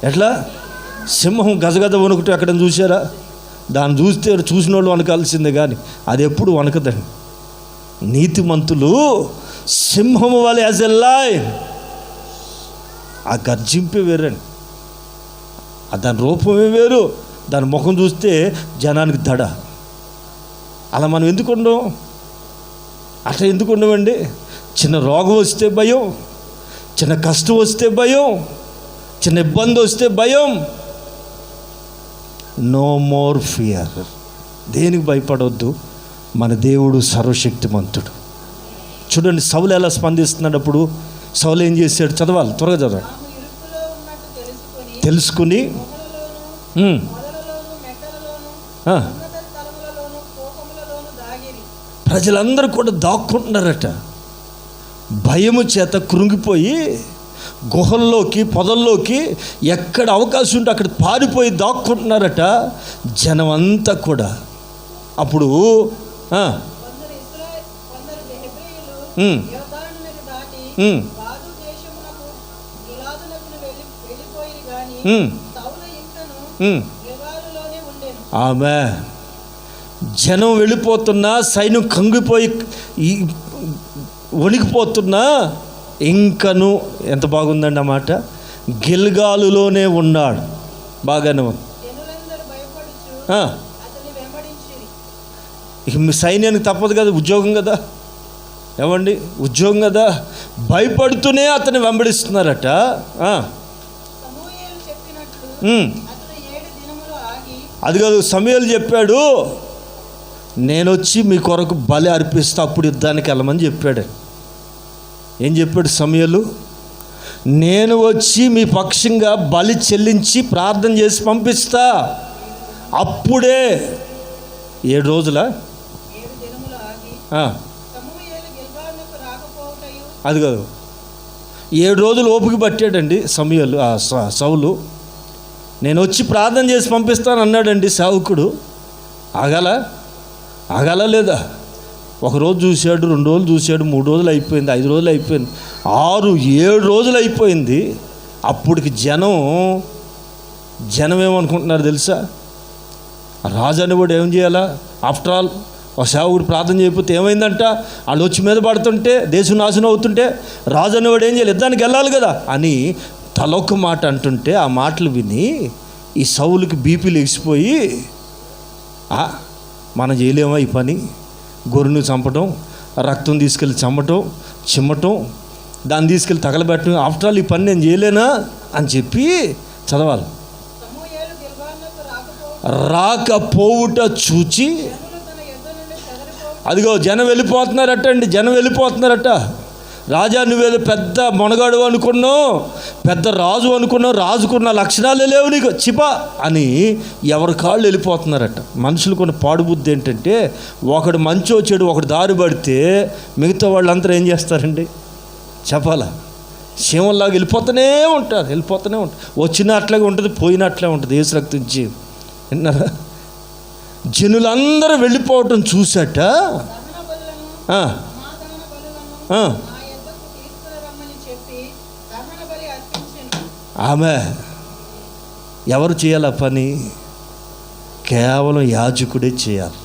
ఎట్లా? సింహం గజగజ వణుకుట ఎక్కడైనా చూసారా? దాన్ని చూస్తే చూసిన వాళ్ళు వనకాల్సిందే, కానీ అది ఎప్పుడు వనకదండి. నీతిమంతులు సింహము వలె యాజ్ ఎ లయన్. ఆ గర్జింపే వేరండి, దాని రూపమే వేరు, దాని ముఖం చూస్తే జనానికి దడ. అలా మనం ఎందుకు ఉండం? అట్లా ఎందుకు ఉండవండి? చిన్న రోగం వస్తే భయం, చిన్న కష్టం వస్తే భయం, చిన్న ఇబ్బంది వస్తే భయం. No more fear. దేనికి భయపడవద్దు. మన దేవుడు సర్వశక్తిమంతుడు. చూడండి సౌలు ఎలా స్పందిస్తున్నాడు. అప్పుడు సౌలు ఏం చేశాడు? చదవాలి, త్వరగా చదవాలి. తెలుసుకుని ప్రజలందరూ కూడా దాక్కుంటున్నారట. భయము చేత కృంగిపోయి గుహల్లోకి, పొదల్లోకి ఎక్కడ అవకాశం ఉంటే అక్కడ పారిపోయి దాక్కుంటున్నారట జనం అంతా కూడా. అప్పుడు ఆమె జనం వెళ్ళిపోతున్నా, సైన్యం కంగిపోయి వణికిపోతున్నా, ఇంకను ఎంత బాగుందండి అన్నమాట, గిల్గాలులోనే ఉన్నాడు. బాగానే ఉంది. సైన్యానికి తప్పదు కదా, ఉద్యోగం కదా, ఏమండి, ఉద్యోగం కదా. భయపడుతూనే అతన్ని వెంబడిస్తున్నారట. అది కాదు, సమూయేలు చెప్పాడు, నేను వచ్చి మీ కొరకు బలి అర్పిస్తా, అప్పుడు యుద్ధానికి వెళ్ళమని చెప్పాడు. ఏం చెప్పాడు సమూయేలు? నేను వచ్చి మీ పక్షంగా బలి చెల్లించి ప్రార్థన చేసి పంపిస్తా, అప్పుడే 7 రోజుల అది కాదు, 7 రోజులు ఓపిక పట్టాడండి సమూయేలు. సౌలు నేను వచ్చి ప్రార్థన చేసి పంపిస్తాను అన్నాడండి సేవకుడు. ఆగాల లేదా? 1 రోజు చూశాడు, 2 రోజులు చూశాడు, 3 రోజులు అయిపోయింది, 5 రోజులు అయిపోయింది, 6, 7 రోజులు అయిపోయింది. అప్పటికి జనం ఏమనుకుంటున్నారు తెలుసా? రాజు అనేవాడు ఏం చేయాలా? ఆఫ్టర్ ఆల్ ఒక సేవకుడు ప్రార్థన చేయకపోతే ఏమైందంట? వాళ్ళు వచ్చి మీద పడుతుంటే, దేశం నాశనం అవుతుంటే రాజు అనేవాడు ఏం చేయాలి? యుద్ధానికి వెళ్ళాలి కదా అని తలొక్క మాట అంటుంటే, ఆ మాటలు విని ఈ సౌలుకి బీపీ లేచిపోయి, మనం చేయలేమా ఈ పని? గొర్రెను చంపటం, రక్తం తీసుకెళ్ళి చిమ్మటం, దాన్ని తీసుకెళ్ళి తగలబెట్టడం, ఆఫ్టర్ ఆల్ ఈ పని నేను చేయలేనా అని చెప్పి చదవాలి. రాకపోవుట చూచి, అదిగో జనం వెళ్ళిపోతున్నారట. రాజా, నువ్వేదో పెద్ద మొనగాడు అనుకున్నావు, పెద్ద రాజు అనుకున్నావు, రాజుకున్న లక్షణాలే లేవు నీకు, చిపా అని ఎవరి కాళ్ళు వెళ్ళిపోతున్నారట. మనుషులకు ఉన్న పాడుబుద్ధి ఏంటంటే, ఒకడు మంచో చెడు ఒకడు దారి పడితే మిగతా వాళ్ళందరూ ఏం చేస్తారండి చెప్పాలా? సింహంలాగా వెళ్ళిపోతూనే ఉంటారు. వచ్చిన అట్లాగే ఉంటుంది, పోయిన అట్లే ఉంటుంది. యేసు రక్తం ఇచ్చి విన్నారా? జనులందరూ వెళ్ళిపోవటం చూసాట ఆమె ఎవరు చేయాలి ఆ పని? కేవలం యాజకుడే చేయాలి.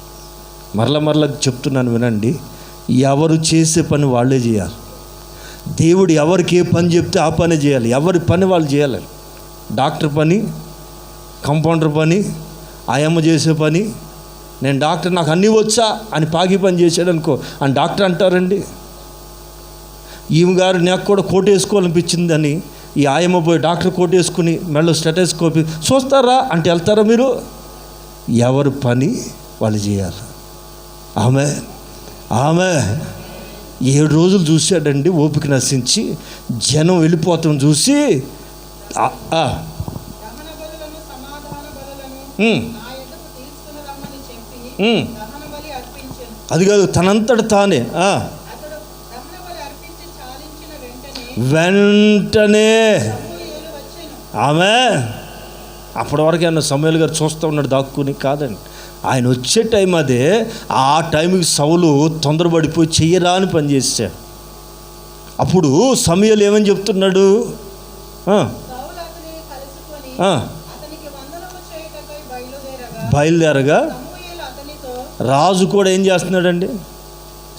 మరల చెప్తున్నాను వినండి, ఎవరు చేసే పని వాళ్ళే చేయాలి. దేవుడు ఎవరికి ఏ పని చెప్తే ఆ పని చేయాలి. ఎవరి పని వాళ్ళు చేయాలి. డాక్టర్ పని, కంపౌండర్ పని, ఆయమ్మ చేసే పని. నేను డాక్టర్, నాకు అన్నీ వచ్చా అని పాకి పని చేశాడు అనుకో అని డాక్టర్ అంటారండి. ఈమె గారు నాకు కూడా కోట్ వేసుకోవాలనిపించింది అని ఈ ఆయమ్మ పోయి డాక్టర్ కోట్ వేసుకుని మెడలో స్టెటోస్కోప్ చూస్తారా అంటే వెళ్తారా మీరు? ఎవరి పని వాళ్ళు చేయాలి. ఆమె 7 రోజులు చూశాడండి, ఓపిక నశించి జనం వెళ్ళిపోతాం చూసి అది కాదు, తనంతట తానే వెంటనే ఆమె అప్పటి వరకు ఆయన సమూయేలు గారు చూస్తూ ఉన్నాడు దాక్కుని. కాదండి, ఆయన వచ్చే టైం అదే. ఆ టైంకి సౌలు తొందరపడిపోయి చెయ్యరా అని పనిచేశాడు. అప్పుడు సమూయేలు ఏమని చెప్తున్నాడు? బయలుదేరగా రాజు కూడా ఏం చేస్తున్నాడండి?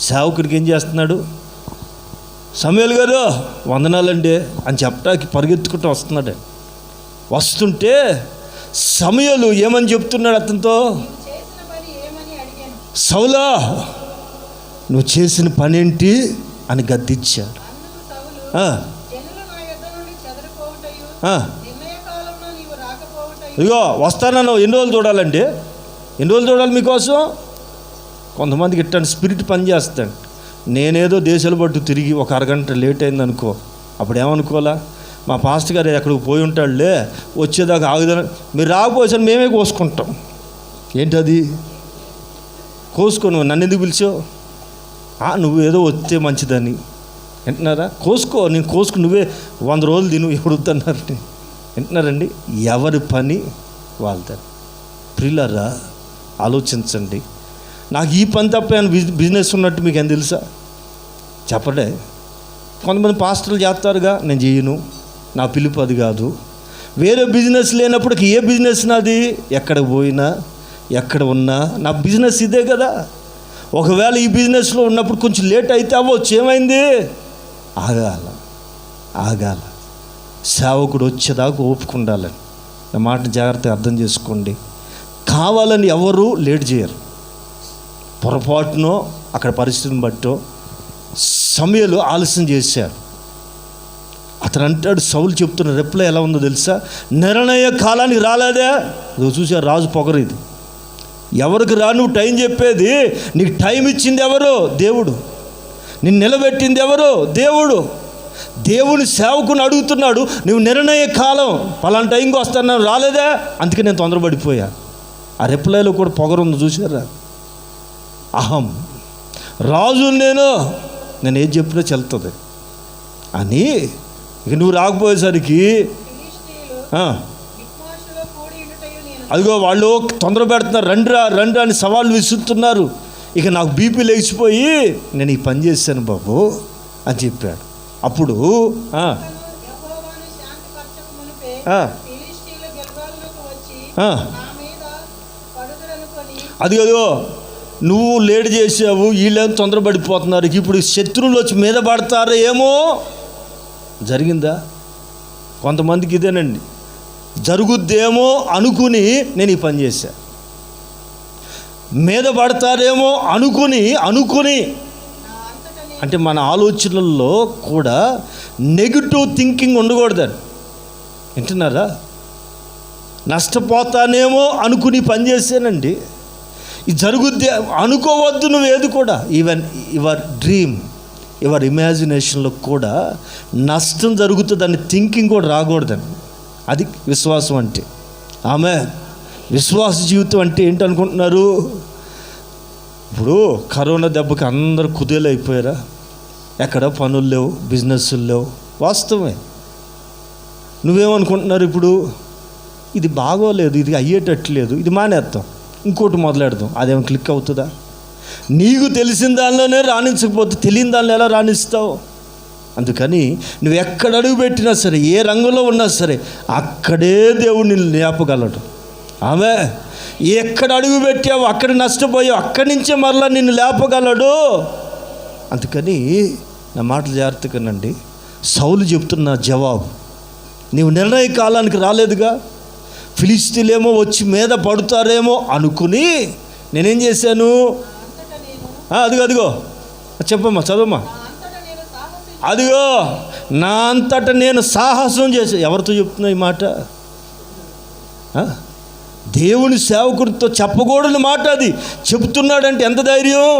సేవకుడికి ఏం చేస్తున్నాడు? సమూయేలు గారు వందనాలండి అని చెప్పడానికి పరిగెత్తుకుంటూ వస్తున్నాడు. వస్తుంటే సమూయేలు ఏమని చెప్తున్నాడు అతనితో? సౌలా, నువ్వు చేసిన పని ఏంటి అని గద్దించాడు. ఇదిగో వస్తానన్నావు, ఎన్ని రోజులు చూడాలండి? ఎన్ని రోజులు చూడాలి మీకోసం? కొంతమందికి ఇట్లాంటి స్పిరిట్ పనిచేస్తాడు. నేనేదో దేశాలు పట్టు తిరిగి ఒక అరగంట లేట్ అయిందనుకో, అప్పుడు ఏమనుకోవాలా? మా పాస్టర్ గారు ఎక్కడికి పోయి ఉంటాడులే, వచ్చేదాకా ఆగుదని. మీరు రాకపోయేసరికి మేమే కోసుకుంటాం. ఏంటది? కోసుకొని నన్ను ఎందుకు పిలిచావు? నువ్వు ఏదో వస్తే మంచిదని వింటున్నారా? కోసుకో, నేను కోసుకు నువ్వే 100 రోజులు తిను, ఎప్పుడు వద్దన్నారు. వింటున్నారండి? ఎవరి పని వాళ్ళది. ప్రియులారా, ఆలోచించండి. నాకు ఈ పని తప్ప బిజినెస్ ఉన్నట్టు మీకు ఏం తెలుసా? చెప్పడే. కొంతమంది పాస్టర్లు చేస్తారుగా, నేను చేయను, నా పిలుపు అది కాదు. వేరే బిజినెస్ లేనప్పటికీ ఏ బిజినెస్ నాది? ఎక్కడ పోయినా ఎక్కడ ఉన్నా నా బిజినెస్ ఇదే కదా. ఒకవేళ ఈ బిజినెస్లో ఉన్నప్పుడు కొంచెం లేట్ అయితే అవ్వచ్చు, ఏమైంది? ఆగాల. సేవకుడు వచ్చేదాకా ఓపుకుండాలని. నా మాట జాగ్రత్తగా అర్థం చేసుకోండి. కావాలని ఎవరు లేట్ చేయరు. పొరపాటునో అక్కడ పరిస్థితిని బట్టో సమూయేలు ఆలస్యం చేశాడు. అతను అంటాడు, సౌలు చెప్తున్న రిప్లై ఎలా ఉందో తెలుసా? నిర్ణయ కాలానికి రాలేదే. చూసారు రాజు పొగరు ఇది. ఎవరికి నువ్వు టైం చెప్పేది? నీకు టైం ఇచ్చింది ఎవరు? దేవుడు. నిన్ను నిలబెట్టింది ఎవరు? దేవుడు. దేవుని సేవకుని అడుగుతున్నాడు, నువ్వు నిర్ణయ కాలం పలానా టైంకి వస్తాను, రాలేదే, అందుకే నేను తొందరపడిపోయా. ఆ రిప్లైలో కూడా పొగరుంది చూసారా? అహం, రాజు నేను ఏం చెప్పినా చెల్తుంది అని. ఇక నువ్వు రాకపోయేసరికి అదిగో వాళ్ళు తొందర పెడుతున్నారు, రండి అని సవాళ్ళు విసురుతున్నారు. ఇక నాకు బీపీ లేచిపోయి నేను ఈ పని చేశాను బాబు అని చెప్పాడు. అప్పుడు అదిగో నువ్వు లేట్ చేసావు, వీళ్ళేం తొందరపడిపోతున్నారు, ఇప్పుడు శత్రువులు వచ్చి మీద పడతారో ఏమో. జరిగిందా? కొంతమందికి ఇదేనండి, జరుగుద్దేమో అనుకుని నేను ఈ పని చేశా. మీద పడతారేమో అనుకుని అంటే మన ఆలోచనల్లో కూడా నెగిటివ్ థింకింగ్ ఉండకూడదండి. వింటున్నారా? నష్టపోతానేమో అనుకుని పని చేశానండి. ఇది జరుగుద్ది అనుకోవద్దు నువ్వు ఏది కూడా. ఈవెన్ యువర్ డ్రీమ్, యువర్ ఇమాజినేషన్లో కూడా నష్టం జరుగుతుందని థింకింగ్ కూడా రాకూడదని. అది విశ్వాసం అంటే. ఆమె విశ్వాస జీవితం అంటే ఏంటనుకుంటున్నారు? ఇప్పుడు కరోనా దెబ్బకి అందరూ కుదేలు అయిపోయారా? ఎక్కడ పనులు లేవు, బిజినెస్లు లేవు. వాస్తవమే. నువ్వేమనుకుంటున్నారు ఇప్పుడు? ఇది బాగోలేదు, ఇది అయ్యేటట్లేదు, ఇది మానేద్దాం, ఇంకోటి మొదలెడదాం. అదేమో క్లిక్ అవుతుందా? నీకు తెలిసిన దానిలోనే రాణించకపోతే తెలియని దానిలో ఎలా రాణిస్తావు? అందుకని నువ్వు ఎక్కడ అడుగు పెట్టినా సరే, ఏ రంగంలో ఉన్నా సరే, అక్కడే దేవుడు నిన్ను లేపగలడు. ఆమె ఎక్కడ అడుగు పెట్టావు, అక్కడ నష్టపోయావు, అక్కడి నుంచే మరలా నిన్ను లేపగలడు. అందుకని నా మాటలు జాగ్రత్తగానండి. సౌలు చెప్తున్న జవాబు, నీవు నిర్ణయ కాలానికి రాలేదుగా. ఫిలిష్తీయులేమో వచ్చి మీద పడుతారేమో అనుకుని నేనేం చేశాను? అదిగో చెప్పమ్మా, చదవమ్మా. అదిగో నా అంతట నేను సాహసం చేశాను. ఎవరితో చెప్తున్నా ఈ మాట? దేవుని సేవకుడితో చెప్పకూడని మాట అది. చెబుతున్నాడంటే ఎంత ధైర్యం!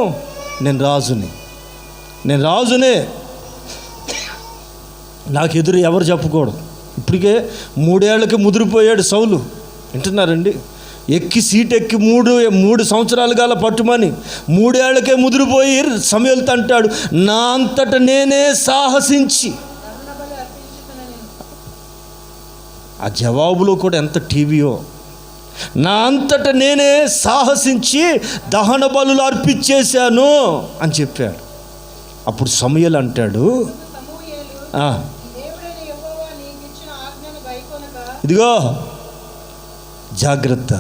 నేను రాజునే, నాకు ఎదురు ఎవరు చెప్పకూడదు. ఇప్పటికే 3 ఏళ్ళకి ముదిరిపోయాడు సౌలు. వింటున్నారండి? సీట్ ఎక్కి 3 సంవత్సరాలు కాల పట్టుమని 3 ఏళ్ళకే ముదిరిపోయి సమయలు అంటాడు, నా అంతట నేనే సాహసించి. ఆ జవాబులో కూడా ఎంత టీవీయో. నా అంతట నేనే సాహసించి దహన బలులు అర్పించేశాను అని చెప్పాడు. అప్పుడు సమయలు అంటాడు, ఇదిగో జాగ్రత్త,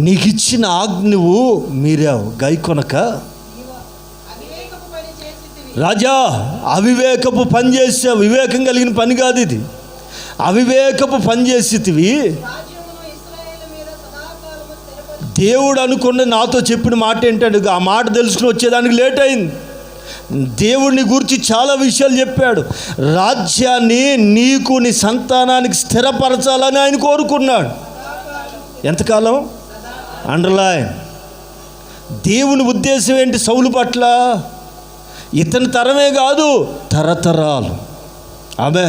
నీకు ఇచ్చిన ఆజ్ఞ నువ్వు మీరావు, గైకొనక. రాజా, అవివేకపు పని చేసావు. వివేకం కలిగిన పని కాదు ఇది. అవివేకపు పని చేసేటివి. దేవుడు అనుకున్న నాతో చెప్పిన మాట ఏంటంటే, ఆ మాట తెలుసుకుని వచ్చేదానికి లేట్ అయింది. దేవుడిని గురించి చాలా విషయాలు చెప్పాడు. రాజ్యాన్ని నీకు, నీ సంతానానికి స్థిరపరచాలని ఆయన కోరుకున్నాడు. ఎంతకాలం? అండర్లైన్. దేవుని ఉద్దేశం ఏంటి సౌలు పట్ల? ఇతని తరమే కాదు, తరతరాలు. ఆమె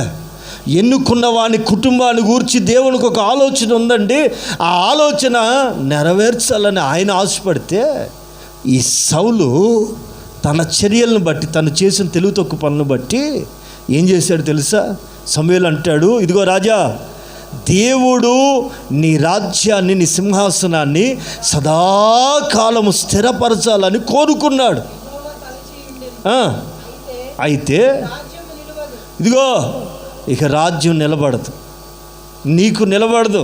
ఎన్నుకున్న వాని కుటుంబాన్ని గూర్చి దేవునికి ఒక ఆలోచన ఉందండి. ఆ ఆలోచన నెరవేర్చాలని ఆయన ఆశపడితే, ఈ సౌలు తన చర్యలను బట్టి, తను చేసిన తెలుగు తక్కువ పనులను బట్టి ఏం చేశాడు తెలుసా? సమూయేలు అంటాడు, ఇదిగో రాజా, దేవుడు నీ రాజ్యాన్ని, నీ సింహాసనాన్ని సదాకాలము స్థిరపరచాలని కోరుకున్నాడు. అయితే ఇదిగో ఇక రాజ్యం నిలబడదు, నీకు నిలబడదు.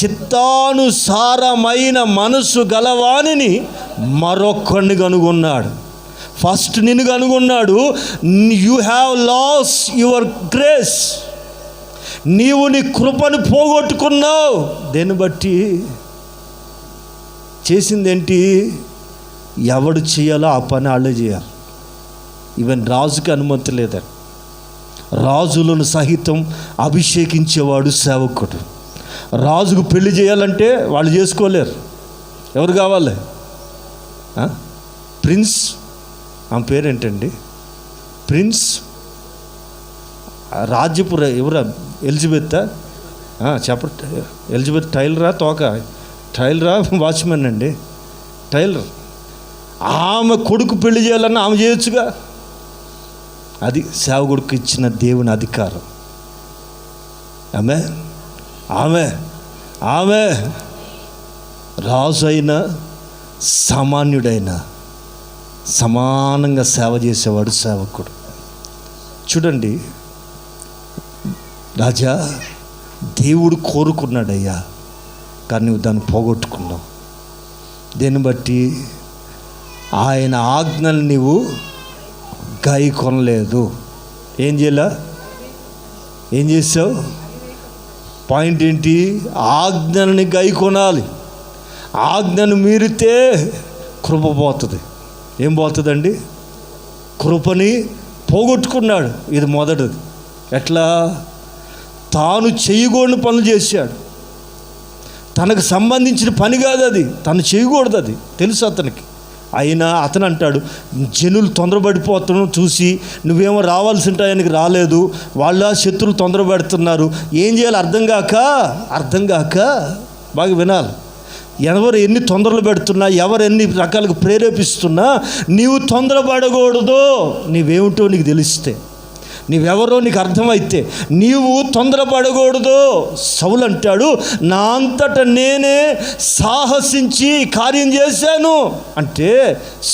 చిత్తానుసారమైన మనసు గలవానిని మరొక్కడిని కనుగొన్నాడు. ఫస్ట్ నిన్ను కనుగొన్నాడు. You have lost your grace. నీవు నీ కృపను పోగొట్టుకున్నావు. దేన్ని బట్టి? చేసిందేంటి? ఎవడు చేయాలో ఆ పని వాళ్ళే చేయాలి. ఈవెన్ రాజుకి అనుమతి లేదని. రాజులను సహితం అభిషేకించేవాడు సేవకుడు. రాజుకు పెళ్లి చేయాలంటే వాళ్ళు చేసుకోలేరు. ఎవరు కావాలి? ప్రిన్స్, ఆమె పేరేంటండి? ప్రిన్స్ రాజ్యపుర ఎవరా? ఎలిజబెత్. చెప్పండి, ఎలిజబెత్ టైలరా? టైలరా? వాచ్మెన్ అండి, టైలర్. ఆమె కొడుకు పెళ్లి చేయాలన్నా ఆమె చేయొచ్చుగా. అది సేవకుడికి ఇచ్చిన దేవుని అధికారం. ఆమె రాజు అయినా సామాన్యుడైనా సమానంగా సేవ చేసేవాడు సేవకుడు. చూడండి, రాజా, దేవుడు కోరుకున్నాడయ్యా, కానీ నువ్వు దాన్ని పోగొట్టుకున్నావు. దేన్ని బట్టి? ఆయన ఆజ్ఞలు నీవు గై కొనలేదు. ఏం చేసావు? పాయింట్ ఏంటి? ఆజ్ఞని గై కొనాలి. ఆజ్ఞను మీరితే కృప పోతుంది. ఏం పోతుందండి? కృపని పోగొట్టుకున్నాడు. ఇది మొదటిది. ఎట్లా? తాను చేయకూడని పనులు చేశాడు. తనకు సంబంధించిన పని కాదు అది, తను చేయకూడదు, అది తెలుసు అతనికి. అయినా అతను అంటాడు, జనులు తొందరపడిపోతాను చూసి నువ్వేమో రావాల్సిన టైంకి రాలేదు, వాళ్ళ శత్రువులు తొందరపడుతున్నారు, ఏం చేయాలి అర్థం కాక బాగా వినాలి. ఎవరు ఎన్ని తొందరలు పెడుతున్నా, ఎవరు ఎన్ని రకాలుగా ప్రేరేపిస్తున్నా నీవు తొందరపడకూడదు. నీవేమిటో నీకు తెలిస్తే, నీవెవరో నీకు అర్థమైతే నీవు తొందరపడకూడదు. సౌలు అంటాడు, నా అంతట నేనే సాహసించి కార్యం చేశాను అంటే,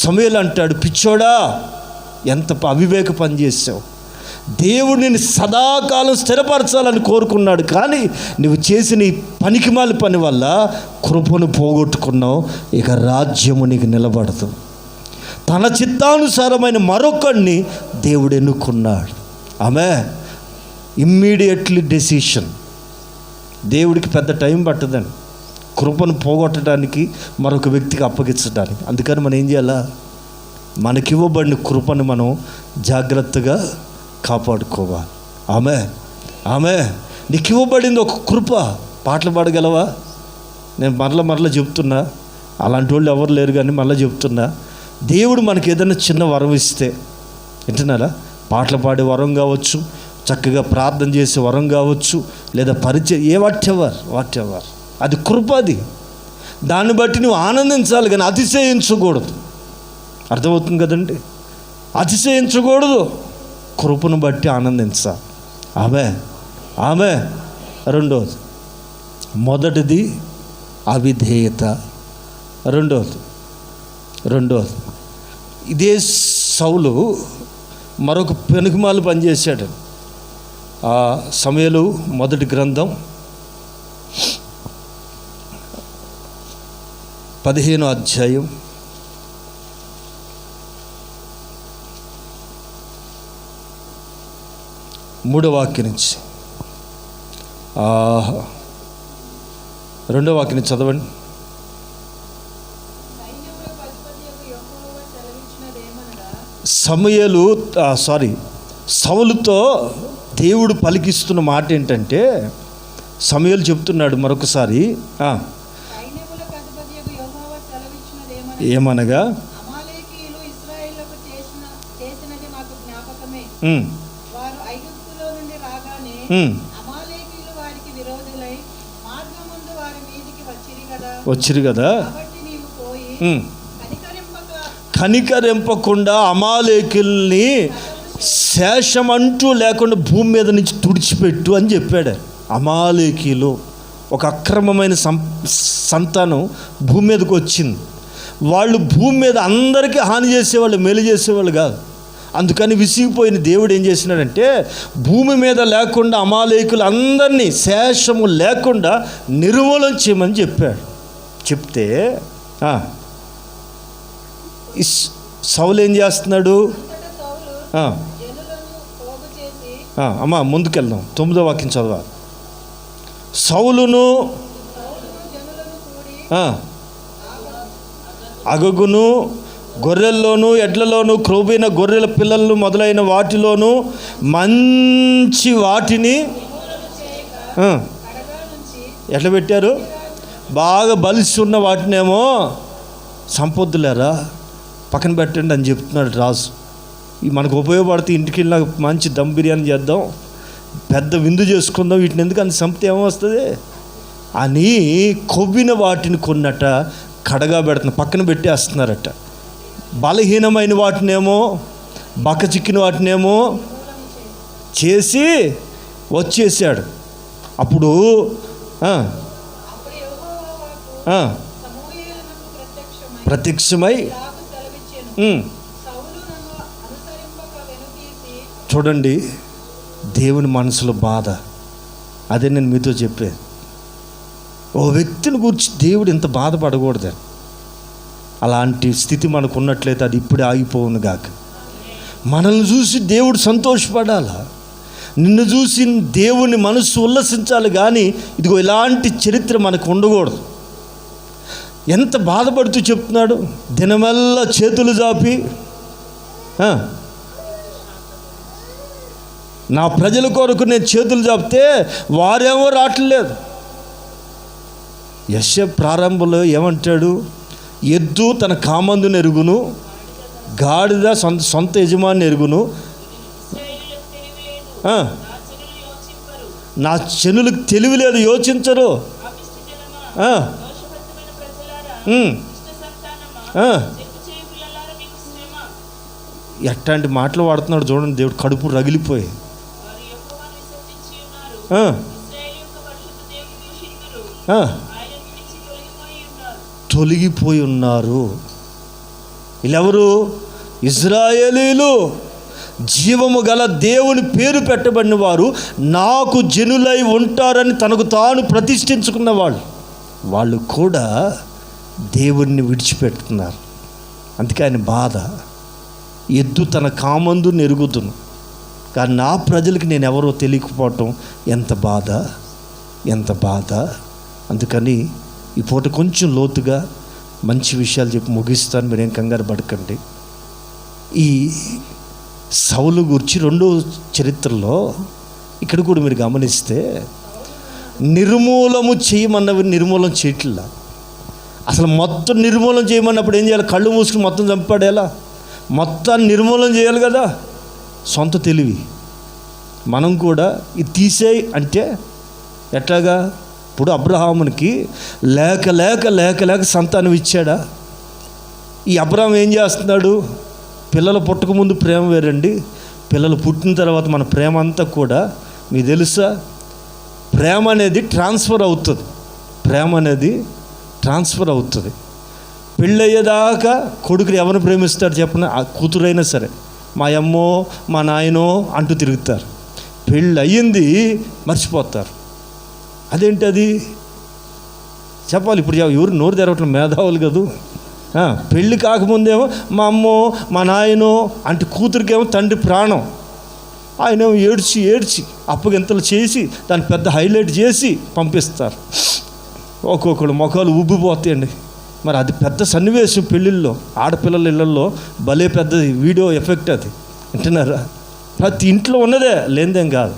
సమూయేలు అంటాడు, పిచ్చోడా ఎంత అవివేక పని చేశావు. దేవుడు నిన్ను సదాకాలం స్థిరపరచాలని కోరుకున్నాడు, కానీ నువ్వు చేసిన ఈ పనికిమాలి పని వల్ల కృపను పోగొట్టుకున్నావు. ఇక రాజ్యము నీకు నిలబడదు. తన చిత్తానుసారమైన మరొకడిని దేవుడు ఎన్నుకున్నాడు. ఆమె ఇమ్మీడియట్లీ డెసిషన్. దేవుడికి పెద్ద టైం పట్టదండి కృపను పోగొట్టడానికి, మరొక వ్యక్తికి అప్పగించడానికి. అందుకని మనం ఏం చేయాలా, మనకివ్వబడిన కృపను మనం జాగ్రత్తగా కాపాడుకోవాలి. ఆమె నీకు ఇవ్వబడింది ఒక కృప. పాటలు పాడగలవా? నేను మరలా చెప్తున్నా, అలాంటి వాళ్ళు ఎవరు లేరు, కానీ మళ్ళీ చెప్తున్నా, దేవుడు మనకి ఏదైనా చిన్న వరం ఇస్తే, వింటున్నారా, పాటలు పాడే వరం కావచ్చు, చక్కగా ప్రార్థన చేసే వరం కావచ్చు, లేదా పరిచయం, వాట్ ఎవర్ అది కృప. అది దాన్ని బట్టి నువ్వు ఆనందించాలి, కానీ అతిశయించకూడదు. అర్థమవుతుంది కదండి? అతిశయించకూడదు, కృపను బట్టి ఆనందించాలి. ఆమె రెండోది, మొదటిది అవిధేయత. రెండోది ఇదే సౌలు మరొక పెనుగుమాలు పనిచేశాడు. ఆ సమూయేలు మొదటి గ్రంథం 15వ అధ్యాయం 3వ వాక్యం నుంచి 2వ వాక్యం చదవండి. సౌలుతో దేవుడు పలికిస్తున్న మాట ఏంటంటే, సమూయేలు చెప్తున్నాడు మరొకసారి, ఏమనగా వచ్చిరు కదా, కనికరింపకుండా అమాలేకుల్ని శేషమంటూ లేకుండా భూమి మీద నుంచి తుడిచిపెట్టు అని చెప్పాడు. అమాలేకీలు ఒక అక్రమమైన సంతానం భూమి మీదకి వచ్చింది. వాళ్ళు భూమి మీద అందరికీ హాని చేసేవాళ్ళు, మేలు చేసేవాళ్ళు కాదు. అందుకని విసిగిపోయిన దేవుడు ఏం చేసినాడంటే, భూమి మీద లేకుండా అమాలేకులు అందరినీ శేషము లేకుండా నిర్మూలన చేయమని చెప్పాడు. చెప్తే సౌలు ఏం చేస్తున్నాడు? అమ్మా ముందుకెళ్దాం, 9వ వాక్యం చదవాలి. సౌలును అగగును గొర్రెల్లోనూ ఎడ్లలోనూ క్రొవ్విన గొర్రెల పిల్లలను మొదలైన వాటిలోనూ మంచి వాటిని ఎట్లా పెట్టారు? బాగా బలిసి ఉన్న వాటినేమో సంపొద్దులేరా పక్కన పెట్టండి అని చెప్తున్నాడు రాజు. మనకు ఉపయోగపడితే ఇంటికి వెళ్ళినా మంచి దమ్ బిర్యానీ చేద్దాం, పెద్ద విందు చేసుకుందాం, వీటిని ఎందుకు అని చంపితే ఏమొస్తుంది అని కొవ్విన వాటిని కొన్నట కడగా పెడుతున్న పక్కన పెట్టేస్తున్నారట. బలహీనమైన వాటినేమో బక్కచిక్కిన వాటినేమో చేసి వచ్చేసాడు. అప్పుడు ప్రత్యక్షమై చూడండి, దేవుని మనసులో బాధ. అదే నేను మీతో చెప్పేది. ఓ వ్యక్తిని గురించి దేవుడు ఇంత బాధపడకూడదు. అలాంటి స్థితి మనకు ఉన్నట్లయితే అది ఇప్పుడే ఆగిపోవును గాక. మనల్ని చూసి దేవుడు సంతోషపడాల, నిన్ను చూసి దేవుని మనస్సు ఉల్లసించాలి. కానీ ఇదిగో ఇలాంటి చరిత్ర మనకు ఉండకూడదు. ఎంత బాధపడుతూ చెప్తున్నాడు, దినమెల్లా చేతులు జాపి నా ప్రజల కొరకు నేను చేతులు చాపితే వారేమో రావట్లేదు. యెషయా ప్రారంభంలో ఏమంటాడు? ఎద్దు తన కామందుని ఎరుగును, గాడిద సొంత యజమాని ఎరుగును, నా జనులకు తెలివి లేదు, యోచించరు. ఎట్లాంటి మాటలు వాడుతున్నాడు చూడండి. దేవుడు కడుపు రగిలిపోయి తొలగిపోయి ఉన్నారు. వీళ్ళెవరు? ఇశ్రాయేలీలు, జీవము గల దేవుని పేరు పెట్టబడిన వారు, నాకు జనులై ఉంటారని తనకు తాను ప్రతిష్ఠించుకున్న వాళ్ళు కూడా దేవుణ్ణి విడిచిపెడుతున్నారు. అందుకే ఆయన బాధ. ఎద్దు తన కామందు నెరుగుదును, కానీ నా ప్రజలకి నేను ఎవరో తెలియకపోవటం ఎంత బాధ, ఎంత బాధ. అందుకని ఈ పూట కొంచెం లోతుగా మంచి విషయాలు చెప్పి ముగిస్తాను, మీరేం కంగారు పడకండి. ఈ సౌలు గురించి రెండో చరిత్రలో ఇక్కడ కూడా మీరు గమనిస్తే నిర్మూలము చేయమన్నవి నిర్మూలన చేయట్లా. అసలు మొత్తం నిర్మూలన చేయమన్నప్పుడు ఏం చేయాలి? కళ్ళు మూసుకుని మొత్తం చంపాడేలా? మొత్తాన్ని నిర్మూలన చేయాలి కదా. సొంత తెలివి. మనం కూడా ఇది తీసేయి అంటే ఎట్లాగా? ఇప్పుడు అబ్రహామునికి లేక లేక లేక లేక సంతానం ఇచ్చాడా? ఈ అబ్రహాం ఏం చేస్తున్నాడు? పిల్లలు పుట్టక ముందు ప్రేమ వేరండి, పిల్లలు పుట్టిన తర్వాత మన ప్రేమ అంతా కూడా మీకు తెలుసా, ప్రేమ అనేది ట్రాన్స్ఫర్ అవుతుంది. ప్రేమ అనేది ట్రాన్స్ఫర్ అవుతుంది. పెళ్ళయ్యేదాకా కొడుకుని ఎవరిని ప్రేమిస్తాడు చెప్పిన? ఆ కూతురైనా సరే మా అమ్మో మా నాయనో అంటూ తిరుగుతారు. పెళ్ళి అయ్యింది మర్చిపోతారు. అదేంటి అది చెప్పాలి. ఇప్పుడు ఎవరు నోరు తెరవట్లేదు, మేధావులు కదూ. పెళ్ళి కాకముందేమో మా అమ్మో మా నాయనో అంటే కూతురికేమో తండ్రి ప్రాణం. ఆయనేమో ఏడ్చి ఏడ్చి అప్పగింతలు చేసి దాన్ని పెద్ద హైలైట్ చేసి పంపిస్తారు. ఒక్కొక్కడు ముఖాలు ఉబ్బిపోతాయండి. మరి అది పెద్ద సన్నివేశం పెళ్ళిళ్ళలో, ఆడపిల్లల ఇళ్ళల్లో భలే పెద్ద వీడియో ఎఫెక్ట్ అది. వింటున్నారా? ప్రతి ఇంట్లో ఉన్నదే, లేనిదేం కాదు.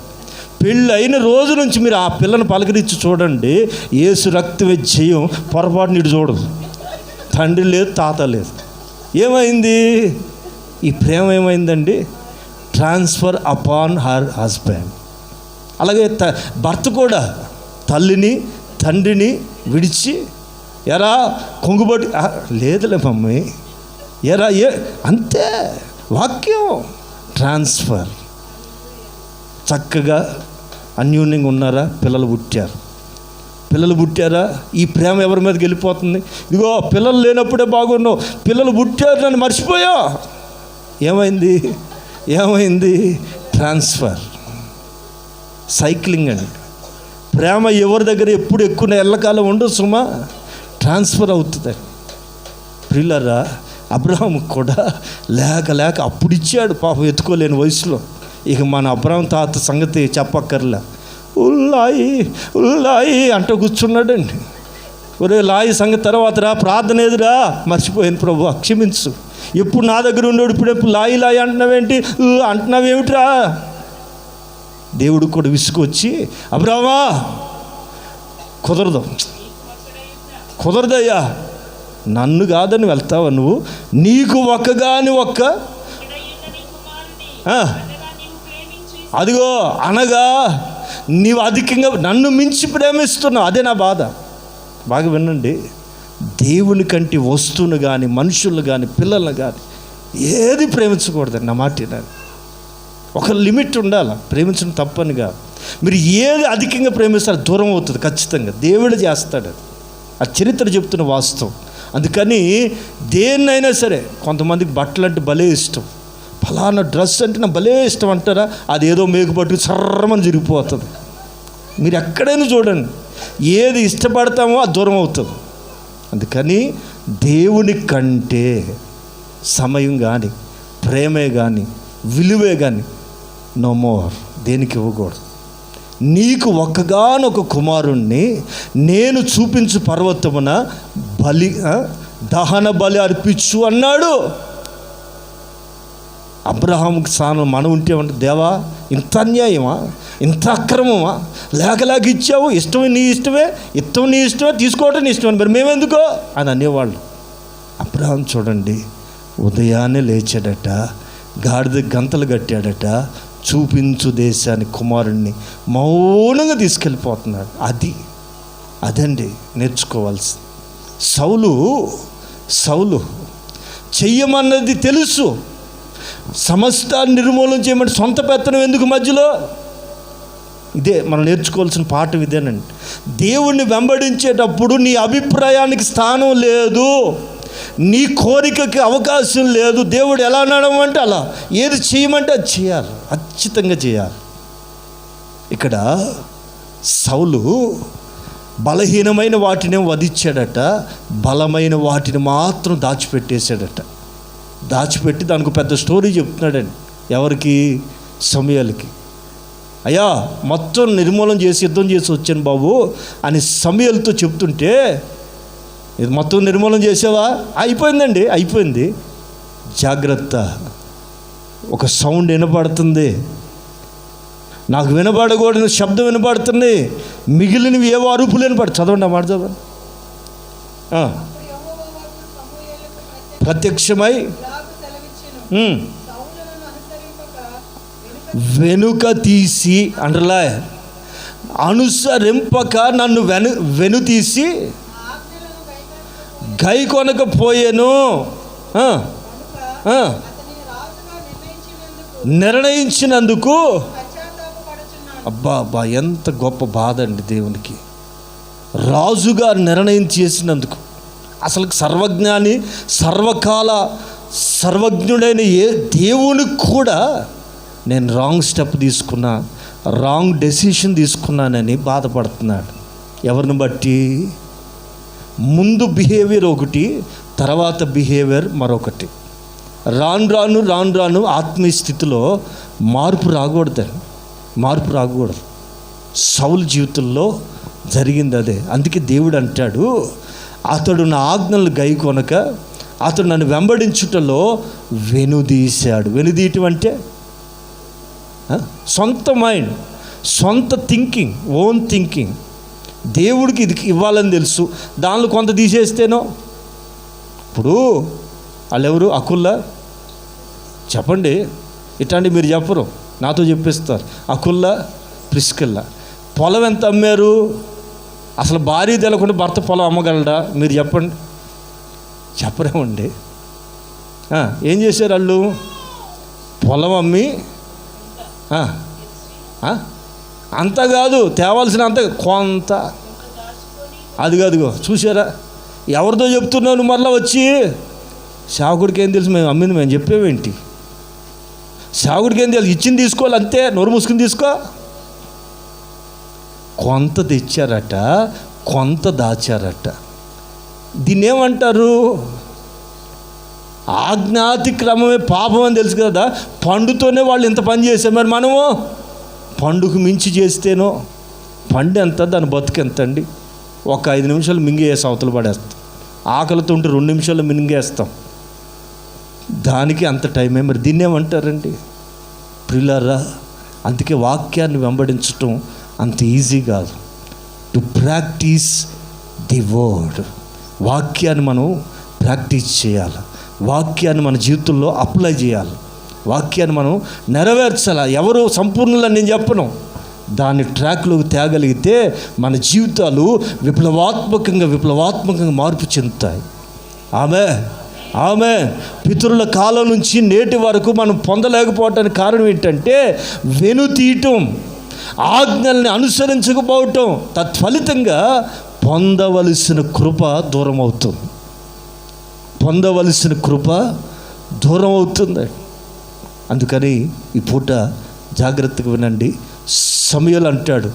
పెళ్ళి అయిన రోజు నుంచి మీరు ఆ పిల్లని పలకరించి చూడండి, యేసు రక్త జయం పొరపాటు నీడు చూడదు. తండ్రి లేదు, తాత లేదు. ఏమైంది? ఈ ప్రేమ ఏమైందండి? Transfer upon her husband. అలాగే భర్త కూడా తల్లిని తండ్రిని విడిచి ఎరా కొంగుబడి లేదులే మమ్మీ ఎరా అంతే. వాక్యం ట్రాన్స్ఫర్. చక్కగా అన్యోన్యంగా ఉన్నారా? పిల్లలు పుట్టారా? ఈ ప్రేమ ఎవరి మీదకి వెళ్ళిపోతుంది? ఇదిగో పిల్లలు లేనప్పుడే బాగున్నావు, పిల్లలు పుట్టారు నన్ను మర్చిపోయా. ఏమైంది? ట్రాన్స్ఫర్. సైక్లింగ్ అండి. ప్రేమ ఎవరి దగ్గర ఎప్పుడు ఎక్కువ ఎల్లకాలం ఉండదు సుమా, ట్రాన్స్ఫర్ అవుతుంది. ప్రియులారా, అబ్రహాం కూడా లేక లేక అప్పుడు ఇచ్చాడు పాపం, ఎత్తుకోలేని వయసులో. ఇక మన అబ్రహాం తాత సంగతి చెప్పక్కర్లే. ఉల్లాయి అంటూ కూర్చున్నాడండి. ఒరే లాయి సంగతి తర్వాత రా, ప్రార్థన ఎదురా, మర్చిపోయాను ప్రభు క్షమించు. ఎప్పుడు నా దగ్గర ఉండేవాడు ఇప్పుడు ఎప్పుడు లాయి అంటున్నావేంటి, అంటున్నావేమిట్రా? దేవుడు కూడా విసుకొచ్చి, అబ్రహామా కుదరదయ్యా, నన్ను కాదని వెళ్తావా నువ్వు? నీకు ఒక్కగాని ఒక్క అదిగో అనగా నీవు అధికంగా నన్ను మించి ప్రేమిస్తున్నావు. అదే నా బాధ. బాగా వినండి. దేవుని కంటే వస్తువును కానీ మనుషులను కానీ పిల్లలను కానీ ఏది ప్రేమించకూడదండి. నా మాట ఒక లిమిట్ ఉండాలి. ప్రేమించడం తప్పని కాదు. మీరు ఏది అధికంగా ప్రేమిస్తారు దూరం అవుతుంది ఖచ్చితంగా. దేవుడు చేస్తాడు. ఆ చరిత్ర చెప్తున్న వాస్తవం. అందుకని దేన్నైనా సరే, కొంతమందికి బట్టలు అంటే భలే ఇష్టం, ఫలానా డ్రెస్ అంటే నాకు భలే ఇష్టం అంటారా, అది ఏదో మేకు పట్టుకు సర్రమని జరిగిపోతుంది. మీరు ఎక్కడైనా చూడండి, ఏది ఇష్టపడతామో అది దూరం అవుతుంది. అందుకని దేవుని కంటే సమయం కానీ ప్రేమే కానీ విలువే కానీ నో మోర్ దేనికి ఇవ్వకూడదు. నీకు ఒక్కగానొక కుమారుణ్ణి నేను చూపించు పర్వతమున దహన బలి అర్పించు అన్నాడు. అబ్రహాంకి స్థానం మనం ఉంటే అంటే, దేవా ఇంత అన్యాయమా, ఇంత అక్రమమా, లేక ఇచ్చావు, ఇష్టమే నీ ఇష్టమే, నీ ఇష్టమే, తీసుకోవటం నీ ఇష్టమే, మరి మేమెందుకో అని అనేవాళ్ళు. అబ్రహాం చూడండి, ఉదయాన్నే లేచాడట, గాడిద గంతలు కట్టాడట, చూపించు దేశానికి కుమారుణ్ణి మౌనంగా తీసుకెళ్ళిపోతున్నాడు. అదండి నేర్చుకోవాల్సి. సౌలు చెయ్యమన్నది తెలుసు, సమస్తాన్ని నిర్మూలన చేయమంటే సొంత పెత్తనం ఎందుకు మధ్యలో? ఇదే మనం నేర్చుకోవాల్సిన పాఠం, ఇదేనండి. దేవుణ్ణి వెంబడించేటప్పుడు నీ అభిప్రాయానికి స్థానం లేదు, నీ కోరికకి అవకాశం లేదు. దేవుడు ఎలా నడవమంటే అలా, ఏది చేయమంటే అది చేయాలి, ఖచ్చితంగా చేయాలి. ఇక్కడ సౌలు బలహీనమైన వాటిని వధించాడట, బలమైన వాటిని మాత్రం దాచిపెట్టేశాడట. దాచిపెట్టి దానికి పెద్ద స్టోరీ చెప్తున్నాడండి. ఎవరికి? సమూయేలుకి. అయ్యా మొత్తం నిర్మూలన చేసి యుద్ధం చేసి వచ్చాను బాబు అని సమూయేలుతో చెప్తుంటే, ఇది మొత్తం నిర్మూలన చేసావా? అయిపోయిందండి, అయిపోయింది. జాగ్రత్త, ఒక సౌండ్ వినపడుతుంది, నాకు వినపడకూడని శబ్దం వినపడుతుంది, మిగిలినవి ఏవో అరుపులు వినపడు. చదవండి ఆ మాట, చదవండి. ప్రత్యక్షమై వెనుక తీసి అంటలా, అనుసరింపక నన్ను వెనుతీసి గై కొనకపోయాను, నిర్ణయించినందుకు. అబ్బా ఎంత గొప్ప బాధ అండి దేవునికి. రాజుగా నిర్ణయం చేసినందుకు. అసలు సర్వజ్ఞాని, సర్వకాల సర్వజ్ఞుడైన దేవునికి కూడా నేను రాంగ్ స్టెప్ తీసుకున్నా, రాంగ్ డెసిషన్ తీసుకున్నానని బాధపడుతున్నాడు. ఎవరిని బట్టి? ముందు బిహేవియర్ ఒకటి, తర్వాత బిహేవియర్ మరొకటి. రాను రాను ఆత్మీయ స్థితిలో మార్పు రాకూడదు. సౌలు జీవితంలో జరిగింది అదే. అందుకే దేవుడు అంటాడు, అతడు నా ఆజ్ఞలు గైకొనక అతడు నన్ను వెంబడించుటలో వెనుదీశాడు. వెనుదీయటం అంటే సొంత మైండ్, సొంత థింకింగ్, ఓన్ థింకింగ్. దేవుడికి ఇది ఇవ్వాలని తెలుసు, దానిలో కొంత తీసేస్తేనో. ఇప్పుడు వాళ్ళెవరు? అకుల్లా చెప్పండి, ఇట్లాంటి మీరు చెప్పరు, నాతో చెప్పిస్తారు. అకుల్లా, ప్రిస్కిల్లా పొలం ఎంత అమ్మారు? అసలు భార్య తెలకుండా భర్త పొలం అమ్మగలడా? మీరు చెప్పండి. చెప్పరేమండి. ఏం చేశారు వాళ్ళు? పొలం అమ్మి అంత కాదు, తేవాల్సిన అంత కొంత. అదిగో చూసారా? ఎవరితో చెప్తున్నావు మరలా వచ్చి? సేవకుడికి ఏం తెలుసు, మేము అమ్మింది మేము చెప్పేవేంటి? సేవకుడికి ఏం తెలుసు? ఇచ్చింది తీసుకోవాలి అంతే, నోరు మూసుకుని తీసుకో. కొంత తెచ్చారట, కొంత దాచారట. దీన్ని ఏమంటారు? ఆజ్ఞాతిక్రమమే పాపం అని తెలుసు కదా. పండుతోనే వాళ్ళు ఇంత పని చేశారు, మరి మనము పండుకు మించి చేస్తేనో. పండు ఎంత, దాని బతుకు ఎంత అండి? ఒక 5 నిమిషాలు మింగేసి అవతల పడేస్తాం. ఆకలితో ఉంటే 2 నిమిషాలు మింగేస్తాం, దానికి అంత టైమే. మరి దీన్ని ఏమంటారండి ప్రియులారా? అందుకే వాక్యాన్ని వెంబడించటం అంత ఈజీ కాదు. టు ప్రాక్టీస్ ది వర్డ్, వాక్యాన్ని మనం ప్రాక్టీస్ చేయాలి, వాక్యాన్ని మన జీవితంలో అప్లై చేయాలి, వాక్యాన్ని మనం నెరవేర్చాలి. ఎవరు సంపూర్ణులని నేను చెప్పను, దాన్ని ట్రాక్లోకి తేగలిగితే మన జీవితాలు విప్లవాత్మకంగా మార్పు చెందుతాయి. ఆమె పితరుల కాలం నుంచి నేటి వరకు మనం పొందలేకపోవటానికి కారణం ఏంటంటే వెనుతీయటం, ఆజ్ఞల్ని అనుసరించకపోవటం. తత్ఫలితంగా పొందవలసిన కృప దూరం అవుతుంది. అందుకని ఈ పూట జాగ్రత్తగా వినండి. సమూయేలు అంటాడు,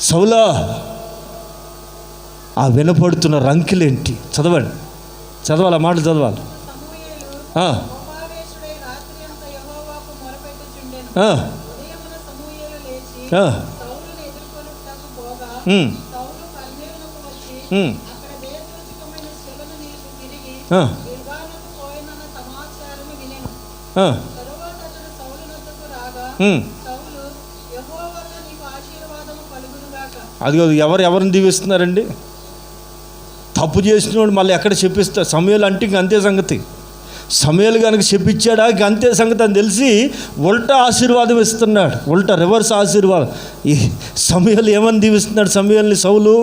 సౌలా ఆ వినపడుతున్న రంకెలేంటి? చదవాలి ఆ మాట చదవాలి. అది ఎవరిని దీవిస్తున్నారండి? తప్పు చేసినోడు మళ్ళీ ఎక్కడ చెప్పిస్తారు? సమయాలు అంటే ఇంక అంతే సంగతి. సమయాలు కనుక చెప్పించాడా ఇంక అంతే సంగతి అని తెలిసి ఉల్టా ఆశీర్వాదం ఇస్తున్నాడు, ఉల్టా రివర్స్ ఆశీర్వాదం. ఈ సమయాలు ఏమని దీవిస్తున్నాడు? సమయాల్ని సౌలు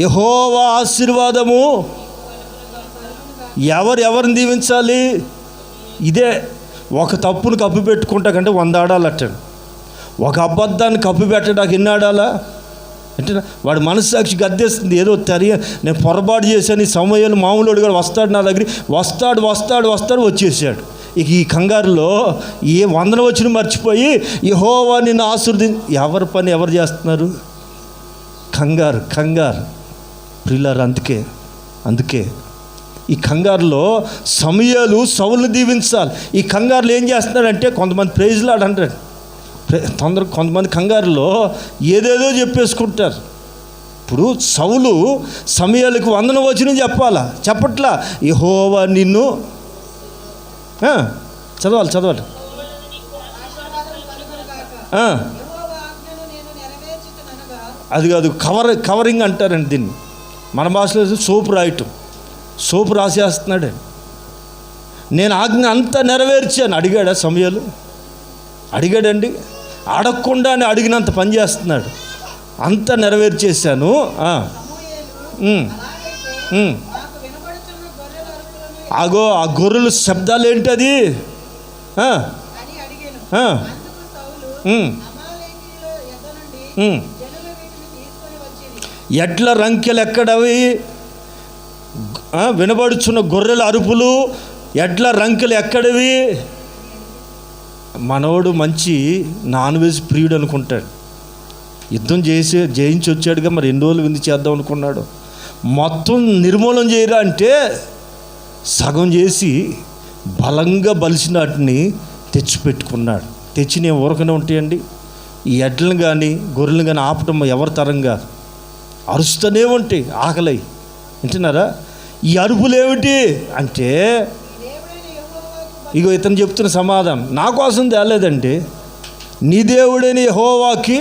యెహోవా ఆశీర్వాదము. ఎవరిని దీవించాలి? ఇదే ఒక తప్పును కప్పు పెట్టుకుంటా కంటే 100 ఆడాలట్టండి. ఒక అబద్ధాన్ని కప్పు పెట్టడానికి ఎన్ని ఆడాలా అంటే వాడు మనస్సాక్షి గద్దేస్తుంది. ఏదో నేను పొరపాటు చేశాను. ఈ సమయాలు మామూలు కూడా వస్తాడు నా దగ్గర, వస్తాడు వచ్చేసాడు. ఇక ఈ కంగారులో ఏ 100 వచ్చిన మర్చిపోయి యెహోవా నిన్ను ఎవరి పని ఎవరు చేస్తున్నారు? కంగారు ప్రియులారా. అందుకే ఈ కంగారులో సమయాలు సౌలుని దీవించాలి. ఈ కంగారులో ఏం చేస్తున్నాడంటే కొంతమంది ప్రైజ్లాడ్ అంటారు. కొంతమంది కంగారులో ఏదేదో చెప్పేసుకుంటారు. ఇప్పుడు సౌలు సమయాలకు 100 వచనం చెప్పాలా? చెప్పట్లా. యెహోవా నిన్ను చదవాలి. అది కాదు, కవరింగ్ అంటారండి దీన్ని. మన భాషలో సోపు రాసేస్తున్నాడు. నేను ఆజ్ఞ అంతా నెరవేర్చాను అడిగాడా సమయాలు? అడిగాడండి? అడగకుండానే అడిగినంత పని చేస్తున్నాడు. అంతా నెరవేర్చేశాను. ఆగో ఆ గొర్రెలు శబ్దాలు ఏంటది? ఎడ్ల రంకెలు ఎక్కడవి? వినబడుచున్న గొర్రెల అరుపులు, ఎడ్ల రంకెలు ఎక్కడవి? మనోడు మంచి నాన్ వెజ్ ప్రియుడు అనుకుంటాడు. యుద్ధం జయించి వచ్చాడుగా, మరి ఎన్ని రోజులు విందు చేద్దాం అనుకున్నాడు. మొత్తం నిర్మూలన చేయరా అంటే సగం చేసి బలంగా బలిసిన వాటిని తెచ్చిపెట్టుకున్నాడు. తెచ్చి ఊరకనే ఉంటాయండి. ఈ ఎడ్లను కానీ గొర్రెలను కానీ ఆపటం ఎవరి తరంగా? అరుస్తూనే ఉంటాయి ఆకలి. వింటున్నారా? ఈ అరుపులు ఏమిటి అంటే ఇగో ఇతను చెప్తున్న సమాధానం నా కోసం తేలేదండి. నీ దేవుడైన యెహోవాకి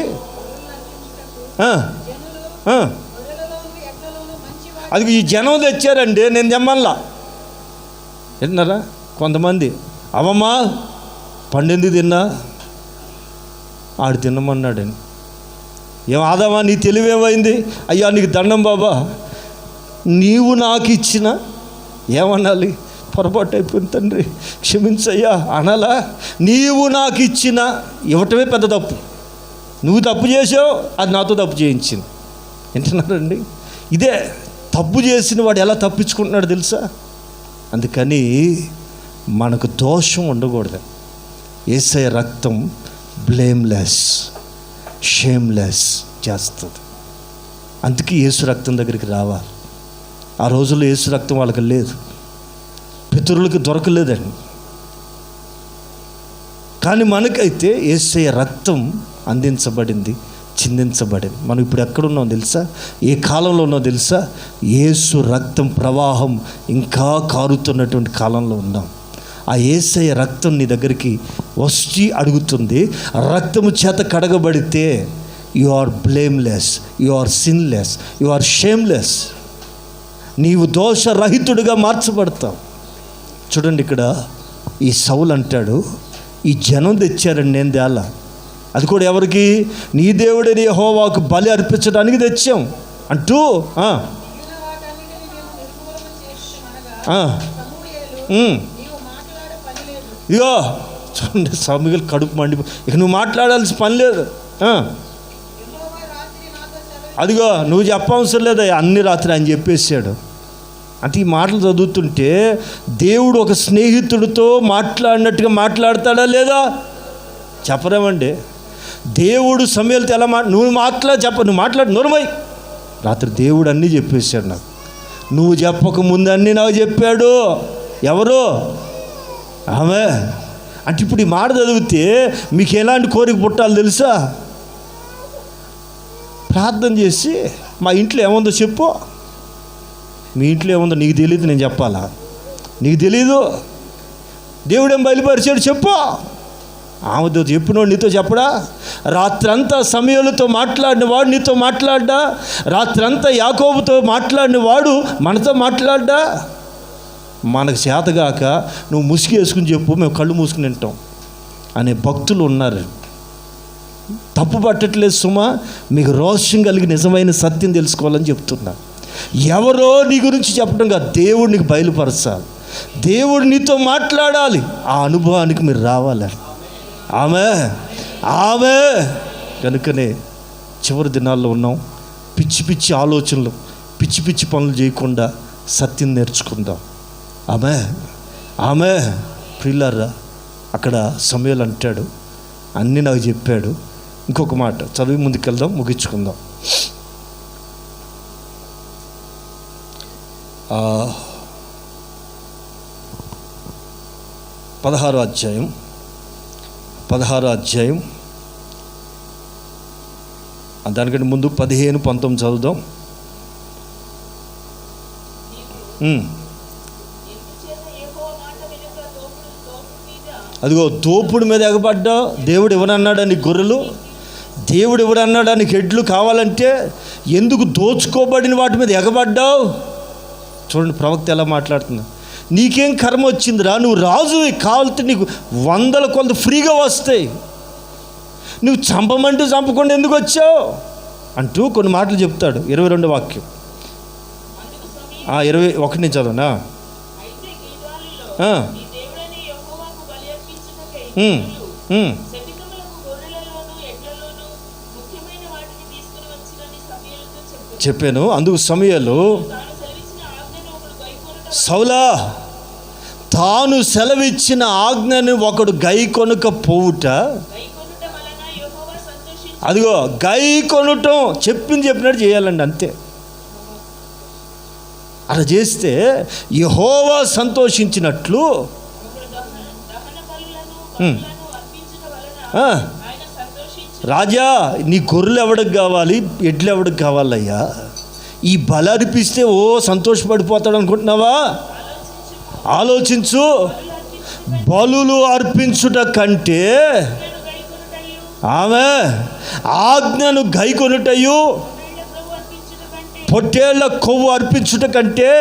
అది ఈ జనం తెచ్చారండి, నేను తెమ్మల్లా. వింటున్నారా? కొంతమంది అవమ్మా పండెందుకు తిన్నా? ఆడు తినమన్నాడండి. ఏం ఆదామా నీ తెలివేమైంది? అయ్యా నీకు దండం బాబా, నీవు నాకు ఇచ్చిన ఏమనాలి? పొరపాటు అయిపోయింది తండ్రి క్షమించయ్యా అనాలా? నీవు నాకు ఇచ్చిన ఇవ్వటమే పెద్ద తప్పు. నువ్వు తప్పు చేసావు, అది నాతో తప్పు చేయించింది. వింటున్నారండి? ఇదే తప్పు చేసిన వాడు ఎలా తప్పించుకుంటున్నాడు తెలుసా? అందుకని మనకు దోషం ఉండకూడదు. యేసయ్య రక్తం బ్లేమ్లెస్, షేమ్లెస్ చేస్తుంది. అందుకే యేసు రక్తం దగ్గరికి రావాలి. ఆ రోజుల్లో యేసు రక్తం వాళ్ళకి లేదు, పితరులకు దొరకలేదండి. కానీ మనకైతే యేసయ్య రక్తం అందించబడింది, చిందించబడింది. మనం ఇప్పుడు ఎక్కడున్నాం తెలుసా? ఏ కాలంలో ఉన్నాం తెలుసా? యేసు రక్తం ప్రవాహం ఇంకా కారుతున్నటువంటి కాలంలో ఉన్నాం. ఆ యేసయ్య రక్తం నీ దగ్గరికి వచ్చి అడుగుతుంది. రక్తము చేత కడగబడితే you are blameless, you are sinless, you are shameless. నీవు దోషరహితుడిగా మార్చబడతావు. చూడండి, ఇక్కడ ఈ సౌలు అంటాడు, ఈ జనం తెచ్చారండి, నేను తేలా. అది కూడా ఎవరికి? నీ దేవుడైన యెహోవాకు బలి అర్పించడానికి తెచ్చాం అంటూ ఇగో చూడండి, సమూయేలు కడుపు మండిపో. ఇక నువ్వు మాట్లాడాల్సిన పని లేదు. అదిగో నువ్వు చెప్పవసరం లేదా, అన్ని రాత్రి ఆయన చెప్పేసాడు. అంటే ఈ మాటలు చదువుతుంటే దేవుడు ఒక స్నేహితుడితో మాట్లాడినట్టుగా మాట్లాడతాడా లేదా? చెప్పరేమండి. దేవుడు సమయాలతో ఎలా నువ్వు నువ్వు మాట్లాడు నోరుమై. రాత్రి దేవుడు అన్నీ చెప్పేశాడు నాకు. నువ్వు చెప్పక ముందు అన్నీ నాకు చెప్పాడు. ఎవరు? ఆమె. అంటే ఇప్పుడు ఈ మాట చదివితే మీకు ఎలాంటి కోరిక పుట్టాలి తెలుసా? ప్రార్థన చేసి మా ఇంట్లో ఏముందో చెప్పు. మీ ఇంట్లో ఏముందో నీకు తెలియదు, నేను చెప్పాలా? నీకు తెలీదు. దేవుడేం బయలుపరిచాడు చెప్పు. ఆమెతో చెప్పినోడు నీతో చెప్పడా? రాత్రంతా సమయాలతో మాట్లాడిన వాడు నీతో మాట్లాడ్డా? రాత్రంతా యాకోబుతో మాట్లాడిన వాడు మనతో మాట్లాడ్డా? మనకు చేతగాక నువ్వు ముసుగు వేసుకుని చెప్పు, మేము కళ్ళు మూసుకుని వింటాం అనే భక్తులు ఉన్నారు. తప్పు పట్టట్లేదు సుమా, మీకు రోషం కలిగి నిజమైన సత్యం తెలుసుకోవాలని చెప్తున్నా. ఎవరో నీ గురించి చెప్పడం కాదు, దేవుడు నీకు బయలుపరచాలి, దేవుడు నీతో మాట్లాడాలి. ఆ అనుభవానికి మీరు రావాలి. ఆమె కనుకనే చివరి దినాల్లో ఉన్నాం. పిచ్చి పిచ్చి ఆలోచనలు, పిచ్చి పిచ్చి పనులు చేయకుండా సత్యం నేర్చుకుందాం. ఆమె ప్రియులారా, అక్కడ సమూయేలు అంటాడు, అన్నీ నాకు చెప్పాడు. ఇంకొక మాట చదివి ముందుకెళ్దాం, ముగించుకుందాం. 16వ అధ్యాయం దానికంటే ముందు 15, 19 చదువుదాం. అదిగో దోపుడు మీద ఎగబడ్డావు. దేవుడు ఎవరన్నాడా నీకు గొర్రెలు? దేవుడు ఎవరన్నాడా నీకు ఎడ్లు కావాలంటే? ఎందుకు దోచుకోబడిన వాటి మీద ఎగబడ్డావు? చూడండి ప్రవక్త ఎలా మాట్లాడుతున్నా. నీకేం కర్మ వచ్చిందిరా, నువ్వు రాజువి, కావాలంటే నీకు 100 కొలది ఫ్రీగా వస్తాయి, నువ్వు చంపమంటూ చంపకుండా ఎందుకు వచ్చావు అంటూ కొన్ని మాటలు చెప్తాడు. 22వ వాక్యం 21 నుంచి చదవనా? చెప్పాను. అందుకు సమూయేలు, సౌలా, తాను సెలవిచ్చిన ఆజ్ఞను ఒకడు గైకొనక పోవుట. అదిగో గైకొనటం, చెప్పినట్టు చేయాలండి, అంతే. అలా చేస్తే యెహోవా సంతోషించినట్లు. రాజా, నీ గొర్రెలు ఎవడికి కావాలి, ఎడ్లు ఎవడికి కావాలయ్యా? ఈ బల అర్పిస్తే ఓ సంతోషపడిపోతాడు అనుకుంటున్నావా? ఆలోచించు. బలులు అర్పించుట కంటే ఆమె ఆజ్ఞను గైకొనుటయు, పొట్టేళ్ల కొవ్వు అర్పించుట కంటే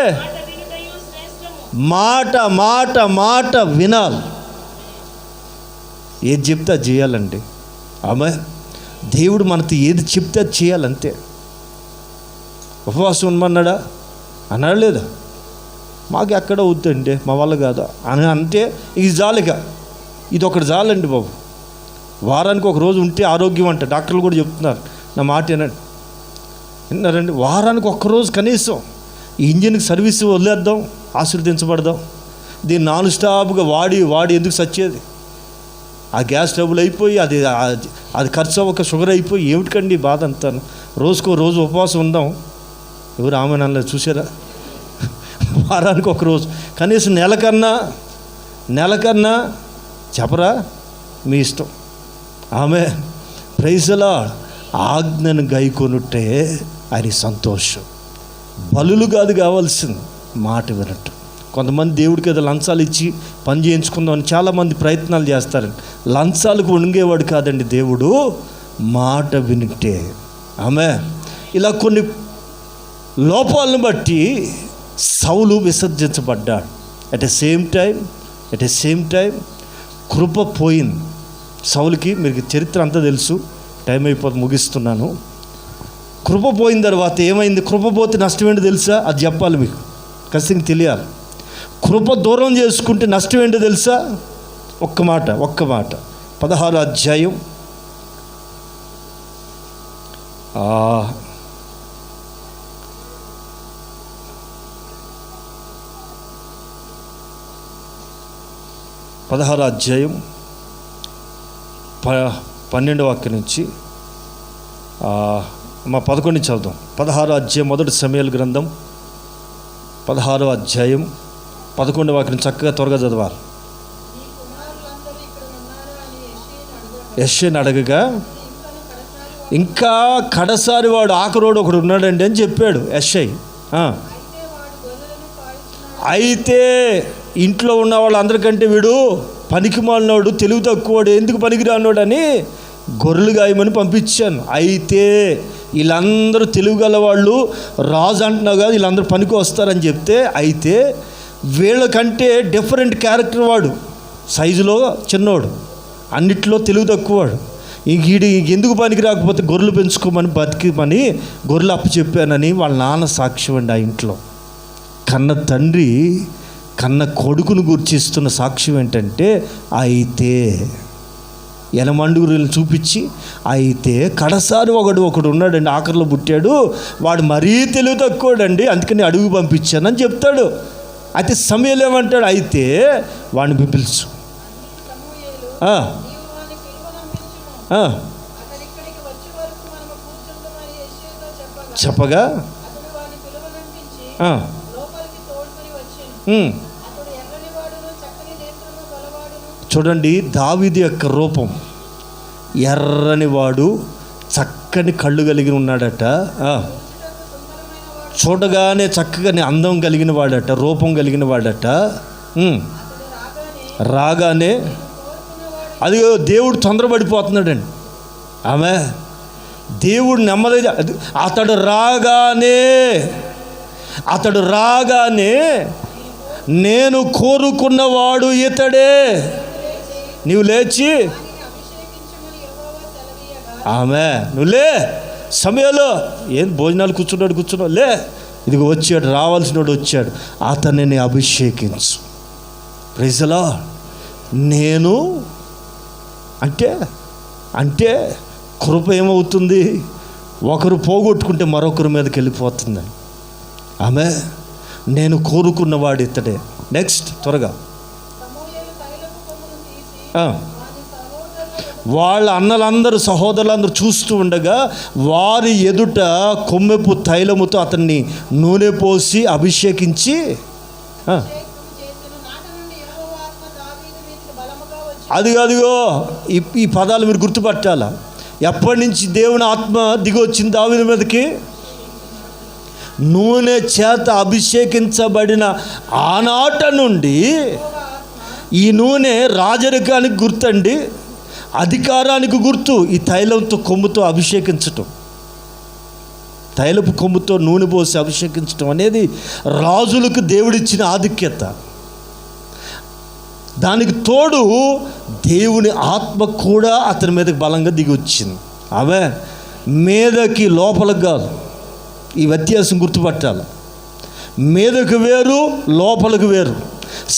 మాట వినాలి. ఏది చెప్తే అది చేయాలండి. దేవుడు మనతో ఏది చెప్తే అది చేయాలంతే. ఉపవాసం ఉండమన్నాడా? అన్నాడు లేదా? మాకు ఎక్కడ వద్దండి, మా వల్ల కాదా అని అంటే ఇది జాలిగా, ఇది ఒకటి చాలండి బాబు. వారానికి ఒక రోజు ఉంటే ఆరోగ్యం అంట, డాక్టర్లు కూడా చెప్తున్నారు. నా మాట విన్నారండి. వారానికి ఒక్కరోజు కనీసం ఈ ఇంజిన్కి సర్వీస్ వదిలేద్దాం, ఆశీర్వదించబడదాం. దీన్ని నాన్ స్టాప్గా వాడి ఎందుకు సచ్చేది? ఆ గ్యాస్ ట్రబుల్ అయిపోయి అది ఖర్చు అవ్వక షుగర్ అయిపోయి ఏమిటికండి బాధ అంతాను. రోజు ఉపవాసం ఉందాం. ఎవరు ఆమె నన్ను చూసారా? వారానికి ఒక రోజు కనీసం నెలకన్నా చెప్పరా? మీ ఇష్టం. ఆమె ప్రైజలా ఆజ్ఞను గైకొనుట్టే ఆయన సంతోషం. బలులు కాదు కావాల్సింది, మాట వినట్టు. కొంతమంది దేవుడికి ఏదో లంచాలు ఇచ్చి పని చేయించుకుందామని చాలామంది ప్రయత్నాలు చేస్తారండి. లంచాలకు వంగేవాడు కాదండి దేవుడు, మాట వింటే. ఆమె ఇలా కొన్ని లోపాలను బట్టి సౌలు విసర్జించబడ్డాడు. ఎట్ ఎ సేమ్ టైం కృప పోయింది సౌలుకి. మీకు చరిత్ర అంతా తెలుసు, టైం అయిపోతే ముగిస్తున్నాను. కృప పోయిన తర్వాత ఏమైంది? కృప పోతే నష్టం ఏంటో తెలుసా? అది చెప్పాలి మీకు, ఖచ్చితంగా తెలియాలి. కృప దూరం చేసుకుంటే నష్టం ఏంటో తెలుసా? ఒక్క మాట 16వ అధ్యాయం 12వ వాక్యం నుంచి 11 చదువుదాం. 16వ అధ్యాయం మొదటి సమూయేలు గ్రంథం 16వ అధ్యాయం 11వ వాక్యం చక్కగా త్వరగా చదవాలి. యెషయాను అడగగా, ఇంకా కడసారి వాడు ఆఖరోడు ఒకడు ఉన్నాడండి అని చెప్పాడు యెషయా. అయితే ఇంట్లో ఉన్న వాళ్ళందరికంటే వీడు పనికి మాలినోడు, తెలివి తక్కువడు, ఎందుకు పనికిరానోడు అని గొర్రెలు గాయమని పంపించాను. అయితే వీళ్ళందరూ తెలివిగల వాళ్ళు, రాజు అంటున్నావు కదా, వీళ్ళందరూ పనికి వస్తారని చెప్తే, అయితే వీళ్ళకంటే డిఫరెంట్ క్యారెక్టర్ వాడు, సైజులో చిన్నోడు, అన్నిట్లో తెలివి తక్కువవాడు. వీడి ఎందుకు పనికి రాకపోతే గొర్రెలు పెంచుకోమని బతికిమని గొర్రెలు అప్పచెప్పానని వాళ్ళ నాన్న సాక్ష్యం అండి. ఆ ఇంట్లో కన్న తండ్రి కన్న కొడుకును గుర్చిస్తున్న సాక్ష్యం ఏంటంటే, అయితే ఎనమండుగురులను చూపించి, అయితే కడసారి ఒకడు ఉన్నాడండి, ఆఖరిలో పుట్టాడు, వాడు మరీ తెలివి తక్కువడండి, అందుకని అడుగు పంపించానని చెప్తాడు. అయితే సమూయేలు ఏమంటాడు, అయితే వాడిని పిలుచు. చెప్పగా చూడండి, దావీదు యొక్క రూపం ఎర్రని వాడు, చక్కని కళ్ళు కలిగి ఉన్నాడట, చూడగానే చక్కగా అందం కలిగిన వాడట, రూపం కలిగిన వాడట. రాగానే అది దేవుడు తొందరపడిపోతున్నాడండి. ఆమె దేవుడు నెమ్మదిగా, అతడు రాగానే నేను కోరుకున్నవాడు ఇతడే, నీవు లేచి ఆమె నువ్వు లే, సమయంలో ఏం భోజనాలు కూర్చున్నావు, లే, ఇదిగో వచ్చాడు, రావాల్సినోడు వచ్చాడు, అతనిని అభిషేకించు. Praise the lord. నేను అంటే కృప ఏమవుతుంది, ఒకరు పోగొట్టుకుంటే మరొకరి మీదకి వెళ్ళిపోతుంది. ఆమె నేను కోరుకున్నవాడు ఇతడే. నెక్స్ట్ త్వరగా, వాళ్ళ అన్నలందరూ సహోదరులందరూ చూస్తూ ఉండగా వారి ఎదుట కొమ్మెపు తైలముతో అతన్ని నూనె పోసి అభిషేకించి, అదిగో ఈ పదాలు మీరు గుర్తుపట్టాలా. ఎప్పటి నుంచి దేవుని ఆత్మ దిగి వచ్చింది దావీదు మీదకి? నూనె చేత అభిషేకించబడిన ఆనాట నుండి ఈ నూనె రాజరికానికి గుర్తండి, అధికారానికి గుర్తు. ఈ తైలంతో కొమ్ముతో అభిషేకించటం, తైలపు కొమ్ముతో నూనె పోసి అభిషేకించటం అనేది రాజులకు దేవుడిచ్చిన ఆధిక్యత. దానికి తోడు దేవుని ఆత్మ కూడా అతని మీదకి బలంగా దిగి వచ్చింది. ఆమె మీదకి లోపలికి కాదు, ఈ వ్యత్యాసం గుర్తుపట్టాలి. మీదకు వేరు, లోపలికి వేరు.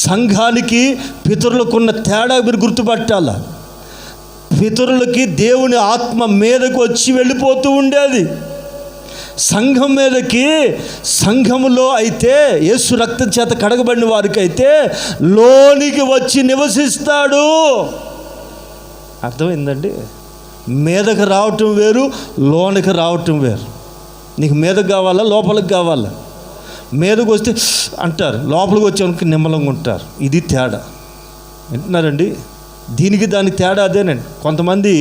సంఘానికి పితరులకున్న తేడా మీరు గుర్తుపట్టాలి. పితరులకి దేవుని ఆత్మ మీదకు వచ్చి వెళ్ళిపోతూ ఉండేది. సంఘం మీదకి, సంఘములో అయితే యేసు రక్తం చేత కడగబడిన వారికి అయితే లోనికి వచ్చి నివసిస్తాడు. అర్థమైందండి? మీదకి రావటం వేరు, లోనికి రావటం వేరు. నీకు మీదకు కావాలా, లోపలికి కావాలా? మీదకు వస్తే అంటారు, లోపలికి వచ్చేవానికి నిమ్మలంగా ఉంటారు. ఇది తేడా. వింటున్నారండి? దీనికి దానికి తేడా అదేనండి. కొంతమంది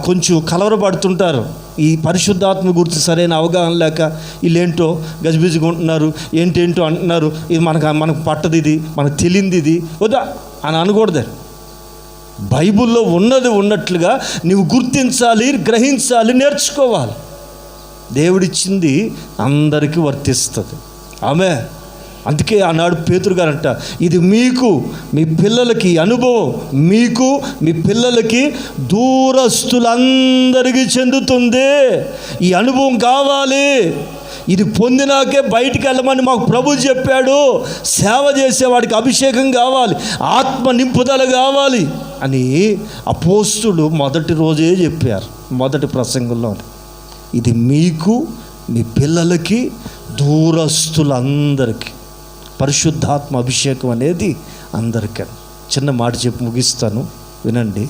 కొంచెం కలవరపడుతుంటారు, ఈ పరిశుద్ధాత్మ గురించి సరైన అవగాహన లేక వీళ్ళేంటో గజిబిజిగా ఉంటున్నారు, ఏంటేంటో అంటున్నారు, ఇది మనకు పట్టదు, ఇది మనకు తెలియంది, ఇది వద్దా అని అనకూడదు. బైబిల్లో ఉన్నది ఉన్నట్లుగా నీవు గుర్తించాలి, గ్రహించాలి, నేర్చుకోవాలి. దేవుడిచ్చింది అందరికీ వర్తిస్తుంది. ఆమె అందుకే ఆనాడు పేతురు గారంట, ఇది మీకు మీ పిల్లలకి అనుభవం, మీకు మీ పిల్లలకి దూరస్తులందరికీ చెందుతుంది. ఈ అనుభవం కావాలి, ఇది పొందినాకే బయటికి వెళ్ళమని మాకు ప్రభు చెప్పాడు. సేవ చేసేవాడికి అభిషేకం కావాలి, ఆత్మ నింపుదల కావాలి అని అపోస్తులు మొదటి రోజే చెప్పారు, మొదటి ప్రసంగంలో. ఇది మీకు మీ పిల్లలకి దూరస్తులందరికీ పరిశుద్ధాత్మ అభిషేకం అనేది అందరికీ. చిన్న మాట చెప్పి ముగిస్తాను, వినండి.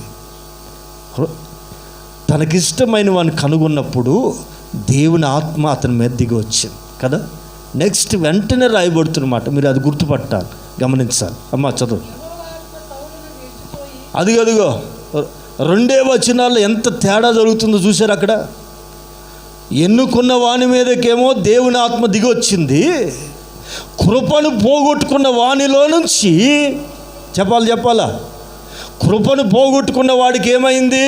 తనకిష్టమైన వాడిని కనుగొన్నప్పుడు దేవుని ఆత్మ అతని మీద దిగి వచ్చింది కదా. నెక్స్ట్ వెంటనే రాయబడుతున్నమాట, మీరు అది గుర్తుపట్టాలి, గమనించాలి. అమ్మ చదువు. అదిగో 2 వచనాల్లో ఎంత తేడా జరుగుతుందో చూశారు. అక్కడ ఎన్నుకున్న వాని మీదకేమో దేవుని ఆత్మ దిగి వచ్చింది, కృపను పోగొట్టుకున్న వానిలో నుంచి చెప్పాలా, కృపను పోగొట్టుకున్న వాడికి ఏమైంది?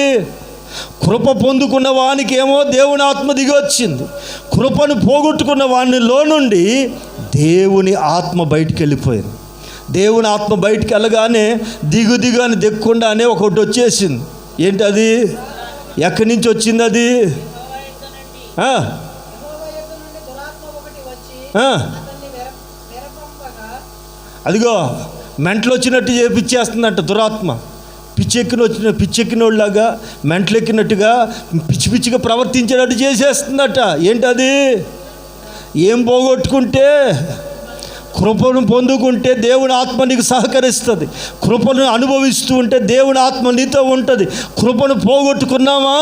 కృప పొందుకున్న వానికి ఏమో దేవుని ఆత్మ దిగి వచ్చింది. కృపను పోగొట్టుకున్న వానిలో నుండి దేవుని ఆత్మ బయటికి వెళ్ళిపోయింది. దేవుని ఆత్మ బయటికి వెళ్ళగానే దిగు అని దిక్కుండానే ఒకటి వచ్చేసింది. ఏంటి అది? ఎక్కడి నుంచి వచ్చింది అది? అదిగో మెంటలు వచ్చినట్టు చేపించేస్తుందంట దురాత్మ. పిచ్చెక్కినోళ్ళలాగా మెంటలెక్కినట్టుగా పిచ్చిగా ప్రవర్తించేటట్టు చేసేస్తుందట. ఏంటది? ఏం పోగొట్టుకుంటే? కృపను పొందుకుంటే దేవుని ఆత్మ నీకు సహకరిస్తుంది. కృపను అనుభవిస్తూ ఉంటే దేవుని ఆత్మ నీతో ఉంటుంది. కృపను పోగొట్టుకున్నామా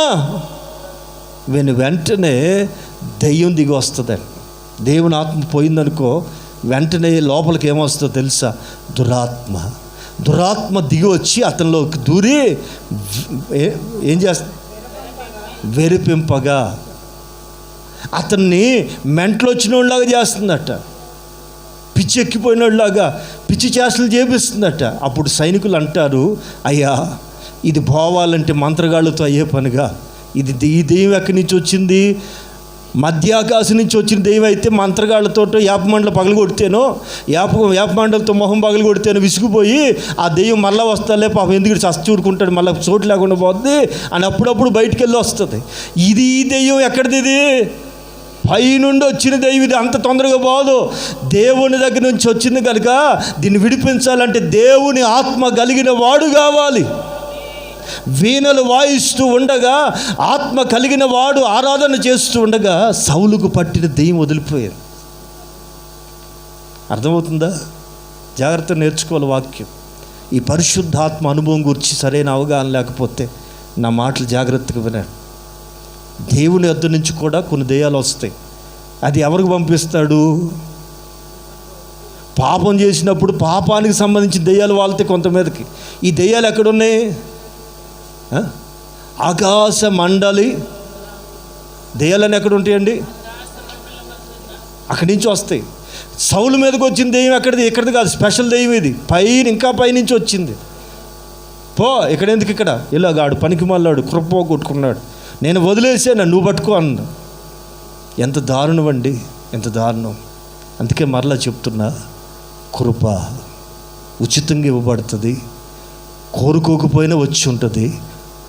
వెంటనే దెయ్యం దిగి వస్తుందండి. దేవుని ఆత్మ పోయిందనుకో, వెంటనే లోపలికి ఏమొస్తుందో తెలుసా? దురాత్మ దిగి వచ్చి అతనిలోకి దూరి ఏం చేస్తా? వెరిపింపగా అతన్ని మెంటలు వచ్చినోళ్ళలాగా చేస్తుందట. పిచ్చి ఎక్కిపోయినోళ్ళలాగా పిచ్చి చేష్టలు చేపిస్తుందట. అప్పుడు సైనికులు అంటారు, అయ్యా ఇది పోవాలంటే మంత్రగాళ్ళతో అయ్యే పనిగా, ఈ దెయ్యం ఎక్కడి నుంచి వచ్చింది? మధ్యాకాశం నుంచి వచ్చిన దెయ్యం అయితే మంత్రగాళ్ళతో యాపమండలు పగలగొడితేనో యాపమండలతో మొహం పగలగొడితేనో విసిగిపోయి ఆ దెయ్యం మళ్ళీ వస్తాలే పాపం ఎందుకు చచ్చూరుకుంటాడు, మళ్ళీ చోటు లేకుండా పోద్ది అని అప్పుడప్పుడు బయటికి వెళ్ళి వస్తుంది. ఈ దెయ్యం ఎక్కడిది? ఇది పైనుండి వచ్చిన దెయ్యం. ఇది అంత తొందరగా పోదు, దేవుని దగ్గర నుంచి వచ్చింది కనుక దీన్ని విడిపించాలంటే దేవుని ఆత్మ కలిగిన వాడు కావాలి. వీణలు వాయిస్తూ ఉండగా ఆత్మ కలిగిన వాడు ఆరాధన చేస్తూ ఉండగా సౌలుకు పట్టిన దెయ్యం వదిలిపోయేది. అర్థమవుతుందా? జాగ్రత్త నేర్చుకోవాలి వాక్యం. ఈ పరిశుద్ధాత్మ అనుభవం గురించి సరైన అవగాహన లేకపోతే నా మాటలు జాగ్రత్తగా వినండి. దేవుని యొద్ద నుంచి కూడా కొన్ని దెయ్యాలు వస్తాయి. అది ఎవరికి పంపిస్తాడు? పాపం చేసినప్పుడు పాపానికి సంబంధించిన దెయ్యాలు వాళ్తే కొంతమీదకి. ఈ దెయ్యాలు ఎక్కడున్నాయి? ఆకాశ మండలి దెయ్యాలని ఎక్కడ ఉంటాయండి? అక్కడి నుంచి వస్తాయి. సౌలు మీదకి వచ్చిన దెయ్యం ఎక్కడిది కాదు, స్పెషల్ దెయ్యం ఇది. ఇంకా పైనుంచి వచ్చింది. పో ఇక్కడ ఎందుకు, ఇక్కడ ఇలాగాడు పనికి మళ్ళాడు కృప కొట్టుకున్నాడు, నేను వదిలేసాను నువ్వు పట్టుకో అన్న. ఎంత దారుణం అండి, ఎంత దారుణం. అందుకే మరలా చెప్తున్నా, కృప ఉచితంగా ఇవ్వబడుతుంది. కోరుకోకపోయినా వచ్చి ఉంటుంది.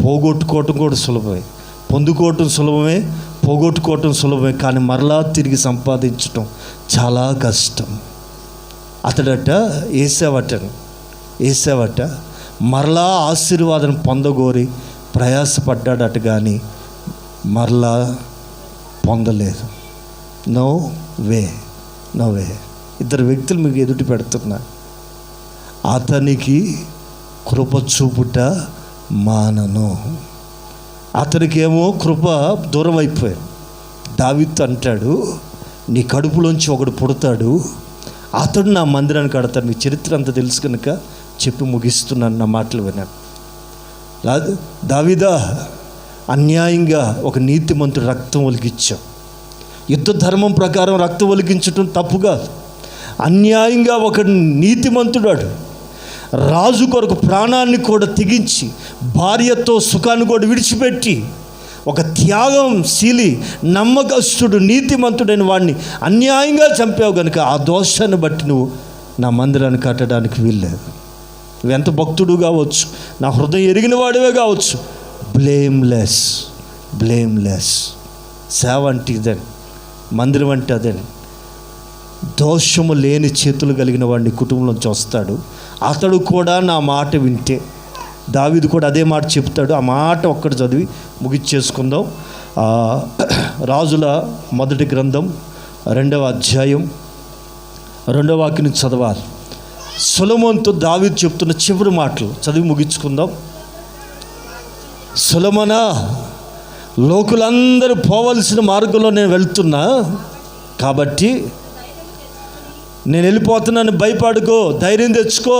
పోగొట్టుకోవటం కూడా సులభమే, పొందుకోవటం సులభమే, పోగొట్టుకోవటం సులభమే. కానీ మరలా తిరిగి సంపాదించటం చాలా కష్టం. అతడట ఏసావట మరలా ఆశీర్వాదం పొందగోరి ప్రయాసపడ్డాడట, కానీ మరలా పొందలేదు. No way. ఇద్దరు వ్యక్తులు మీకు ఎదుటి పెడుతున్నా. అతనికి కృప చూపుట మానను. అతనికేమో కృప దూరం అయిపోయాడు. దావీదు అంటాడు, నీ కడుపులోంచి ఒకడు పుడతాడు, అతడు నా మందిరాన్ని కడతాడు. నీ చరిత్ర అంతా తెలుసు కనుక చెప్పి ముగిస్తున్నాను, నా మాటలు విన్నాను. దావీదా, అన్యాయంగా ఒక నీతిమంతుడు రక్తం ఒలిగించావు. యుద్ధ ధర్మం ప్రకారం రక్తం ఒలిగించడం తప్పు కాదు. అన్యాయంగా ఒక నీతిమంతుడాడు రాజు కొరకు ప్రాణాన్ని కూడా తెగించి భార్యతో సుఖాన్ని కూడా విడిచిపెట్టి ఒక త్యాగంశీలి నమ్మకస్తుడు నీతిమంతుడైన వాడిని అన్యాయంగా చంపావు కనుక ఆ దోషాన్ని బట్టి నువ్వు నా మందిరాన్ని కట్టడానికి వీల్లేదు. నువ్వెంత భక్తుడు కావచ్చు, నా హృదయం ఎరిగిన వాడివే కావచ్చు, బ్లేమ్లెస్ సేవ అంటే ఇదని, మందిరం అంటే అదని. దోషము లేని చేతులు కలిగిన వాడిని కుటుంబంలోంచి వస్తాడు. అతడు కూడా నా మాట వింటే, దావీదు కూడా అదే మాట చెప్తాడు. ఆ మాట ఒక్కటి చదివి ముగిచ్చేసుకుందాం. రాజుల మొదటి గ్రంథం 2వ అధ్యాయం 2వ వాక్యం చదవాలి. సొలొమోనుతో దావీదు చెప్తున్న చివరి మాటలు చదివి ముగించుకుందాం. సొలొమోనా, లోకులందరూ పోవలసిన మార్గంలో నేను వెళ్తున్నా కాబట్టి నేను వెళ్ళిపోతున్నాను, భయపడుకో, ధైర్యం తెచ్చుకో.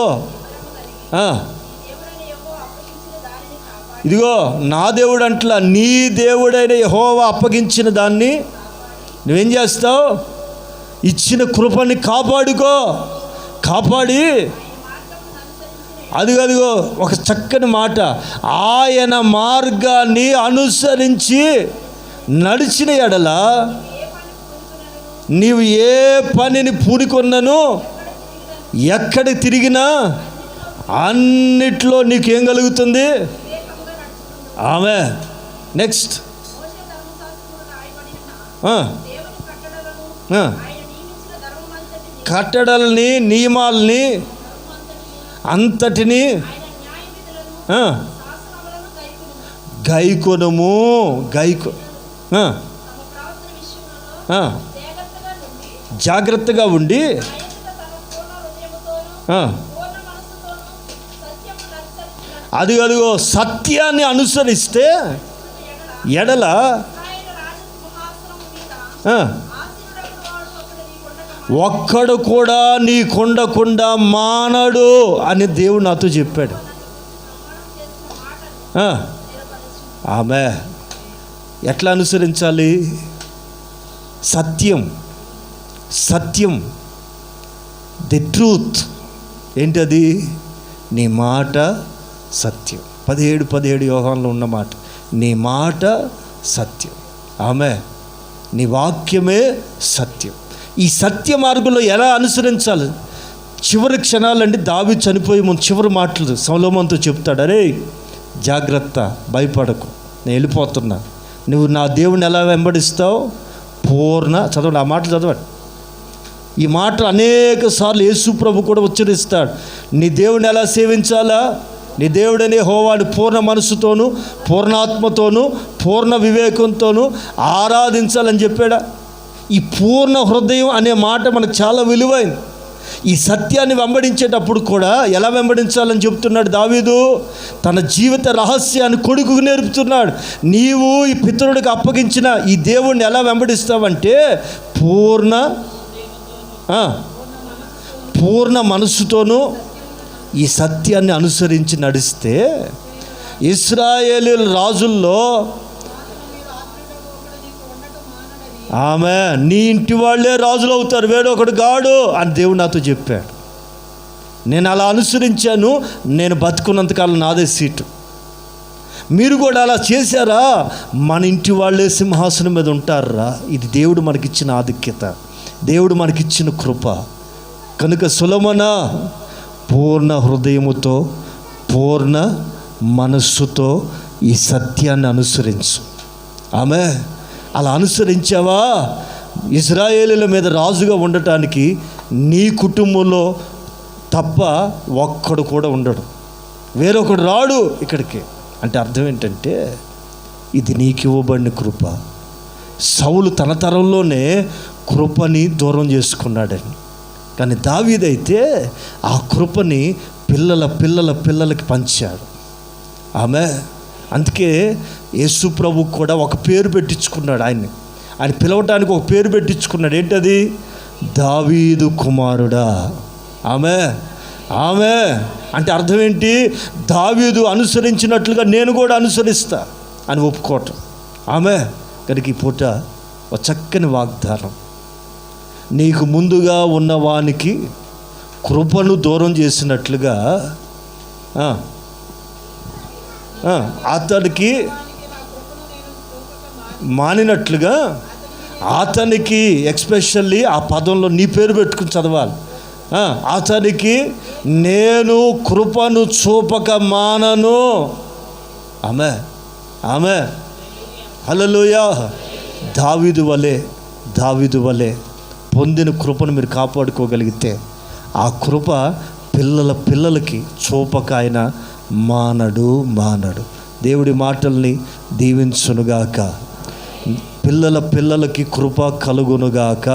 ఇదిగో నా దేవుడు అంటలా, నీ దేవుడైన యెహోవా అప్పగించిన దాన్ని నువ్వేం చేస్తావు? ఇచ్చిన కృపని కాపాడుకో. కాపాడి అదిగో ఒక చక్కని మాట, ఆయన మార్గాన్ని అనుసరించి నడిచిన ఎడల నీవు ఏ పనిని పూనుకొన్నను, ఎక్కడ తిరిగినా అన్నిట్లో నీకేం కలుగుతుంది? ఆమె. నెక్స్ట్ కట్టడల్ని, నియమాల్ని అంతటిని గైకొనము. జాగ్రత్తగా ఉండి అదిగో సత్యాన్ని అనుసరిస్తే ఎడల ఒక్కడు కూడా నీ కొండకుండా మానడు అని దేవుడు నాతో చెప్పాడు. ఆమె. ఎట్లా అనుసరించాలి? సత్యం. The truth. ఏంటది? నీ మాట సత్యం. 17 యోహానులో ఉన్న మాట, నీ మాట సత్యం. ఆమె. నీ వాక్యమే సత్యం. ఈ సత్య మార్గంలో ఎలా అనుసరించాలి? చివరి క్షణాలండి, దావీదు చనిపోయే ముందు చివరి మాటలు సొలొమోనుతో చెప్తాడు. అరే జాగ్రత్త, భయపడకు, నేను వెళ్ళిపోతున్నా. నువ్వు నా దేవుని ఎలా వెంబడిస్తావు? చదవండి, ఆ మాటలు చదవండి. ఈ మాటలు అనేక సార్లు యేసు ప్రభు కూడా ఉచ్చరిస్తాడు. నీ దేవుని ఎలా సేవించాలా? నీ దేవుడనే యెహోవాను పూర్ణ మనసుతోనూ, పూర్ణాత్మతోనూ, పూర్ణ వివేకంతోనూ ఆరాధించాలని చెప్పాడా? ఈ పూర్ణ హృదయం అనే మాట మనకు చాలా విలువైంది. ఈ సత్యాన్ని వెంబడించేటప్పుడు కూడా ఎలా వెంబడించాలని చెప్తున్నాడు దావీదు. తన జీవిత రహస్యాన్ని కొడుకుకు నేర్పుతున్నాడు. నీవు ఈ పితరుడికి అప్పగించిన ఈ దేవుణ్ణి ఎలా వెంబడిస్తావంటే పూర్ణ మనస్సుతోనూ ఈ సత్యాన్ని అనుసరించి నడిస్తే ఇశ్రాయేలీయుల రాజుల్లో ఆమె నీ ఇంటి వాళ్ళే రాజులు అవుతారు, వేరొకడు గాడు అని దేవుడు నాతో చెప్పాడు. నేను అలా అనుసరించాను. నేను బతుకున్నంతకాలం నాదే సీటు. మీరు కూడా అలా చేశారా? మన ఇంటి వాళ్ళే సింహాసనం మీద ఉంటారా? ఇది దేవుడు మనకిచ్చిన ఆధిక్యత, దేవుడు మనకిచ్చిన కృప. కనుక సొలొమోనా, పూర్ణ హృదయముతో, పూర్ణ మనస్సుతో ఈ సత్యాన్ని అనుసరించు. ఆమె. అలా అనుసరించావా? ఇశ్రాయేలీయుల మీద రాజుగా ఉండటానికి నీ కుటుంబంలో తప్ప ఒక్కడు కూడా ఉండడు, వేరొకడు రాడు ఇక్కడికి. అంటే అర్థం ఏంటంటే ఇది నీకు ఇవ్వబడిన కృప. సౌలు తన తరంలోనే కృపని దూరం చేసుకున్నాడని, కానీ దావీదైతే ఆ కృపని పిల్లలకి పంచాడు. ఆమె. అందుకే యేసు ప్రభు కూడా ఒక పేరు పెట్టించుకున్నాడు. ఆయన పిలవటానికి ఒక పేరు పెట్టించుకున్నాడు. ఏంటది? దావీదు కుమారుడా. ఆమె. అంటే అర్థం ఏంటి? దావీదు అనుసరించినట్లుగా నేను కూడా అనుసరిస్తా అని ఒప్పుకోవటం. ఆమె. కనుక ఈ పూట ఒక చక్కని వాగ్దానం, నీకు ముందుగా ఉన్నవానికి కృపను దూరం చేసినట్లుగా అతనికి మానినట్లుగా అతనికి, ఎక్స్పెషల్లీ ఆ పదంలో నీ పేరు పెట్టుకుని చదవాలి. అతనికి నేను కృపను చూపక మానను. ఆమె. హల్లెలూయా. దావీదు వలె పొందిన కృపను మీరు కాపాడుకోగలిగితే ఆ కృప పిల్లలకి చూపక ఆయన మానడు. దేవుడి మాటల్ని దీవించునుగాక. పిల్లలకి కృప కలుగునుగాక.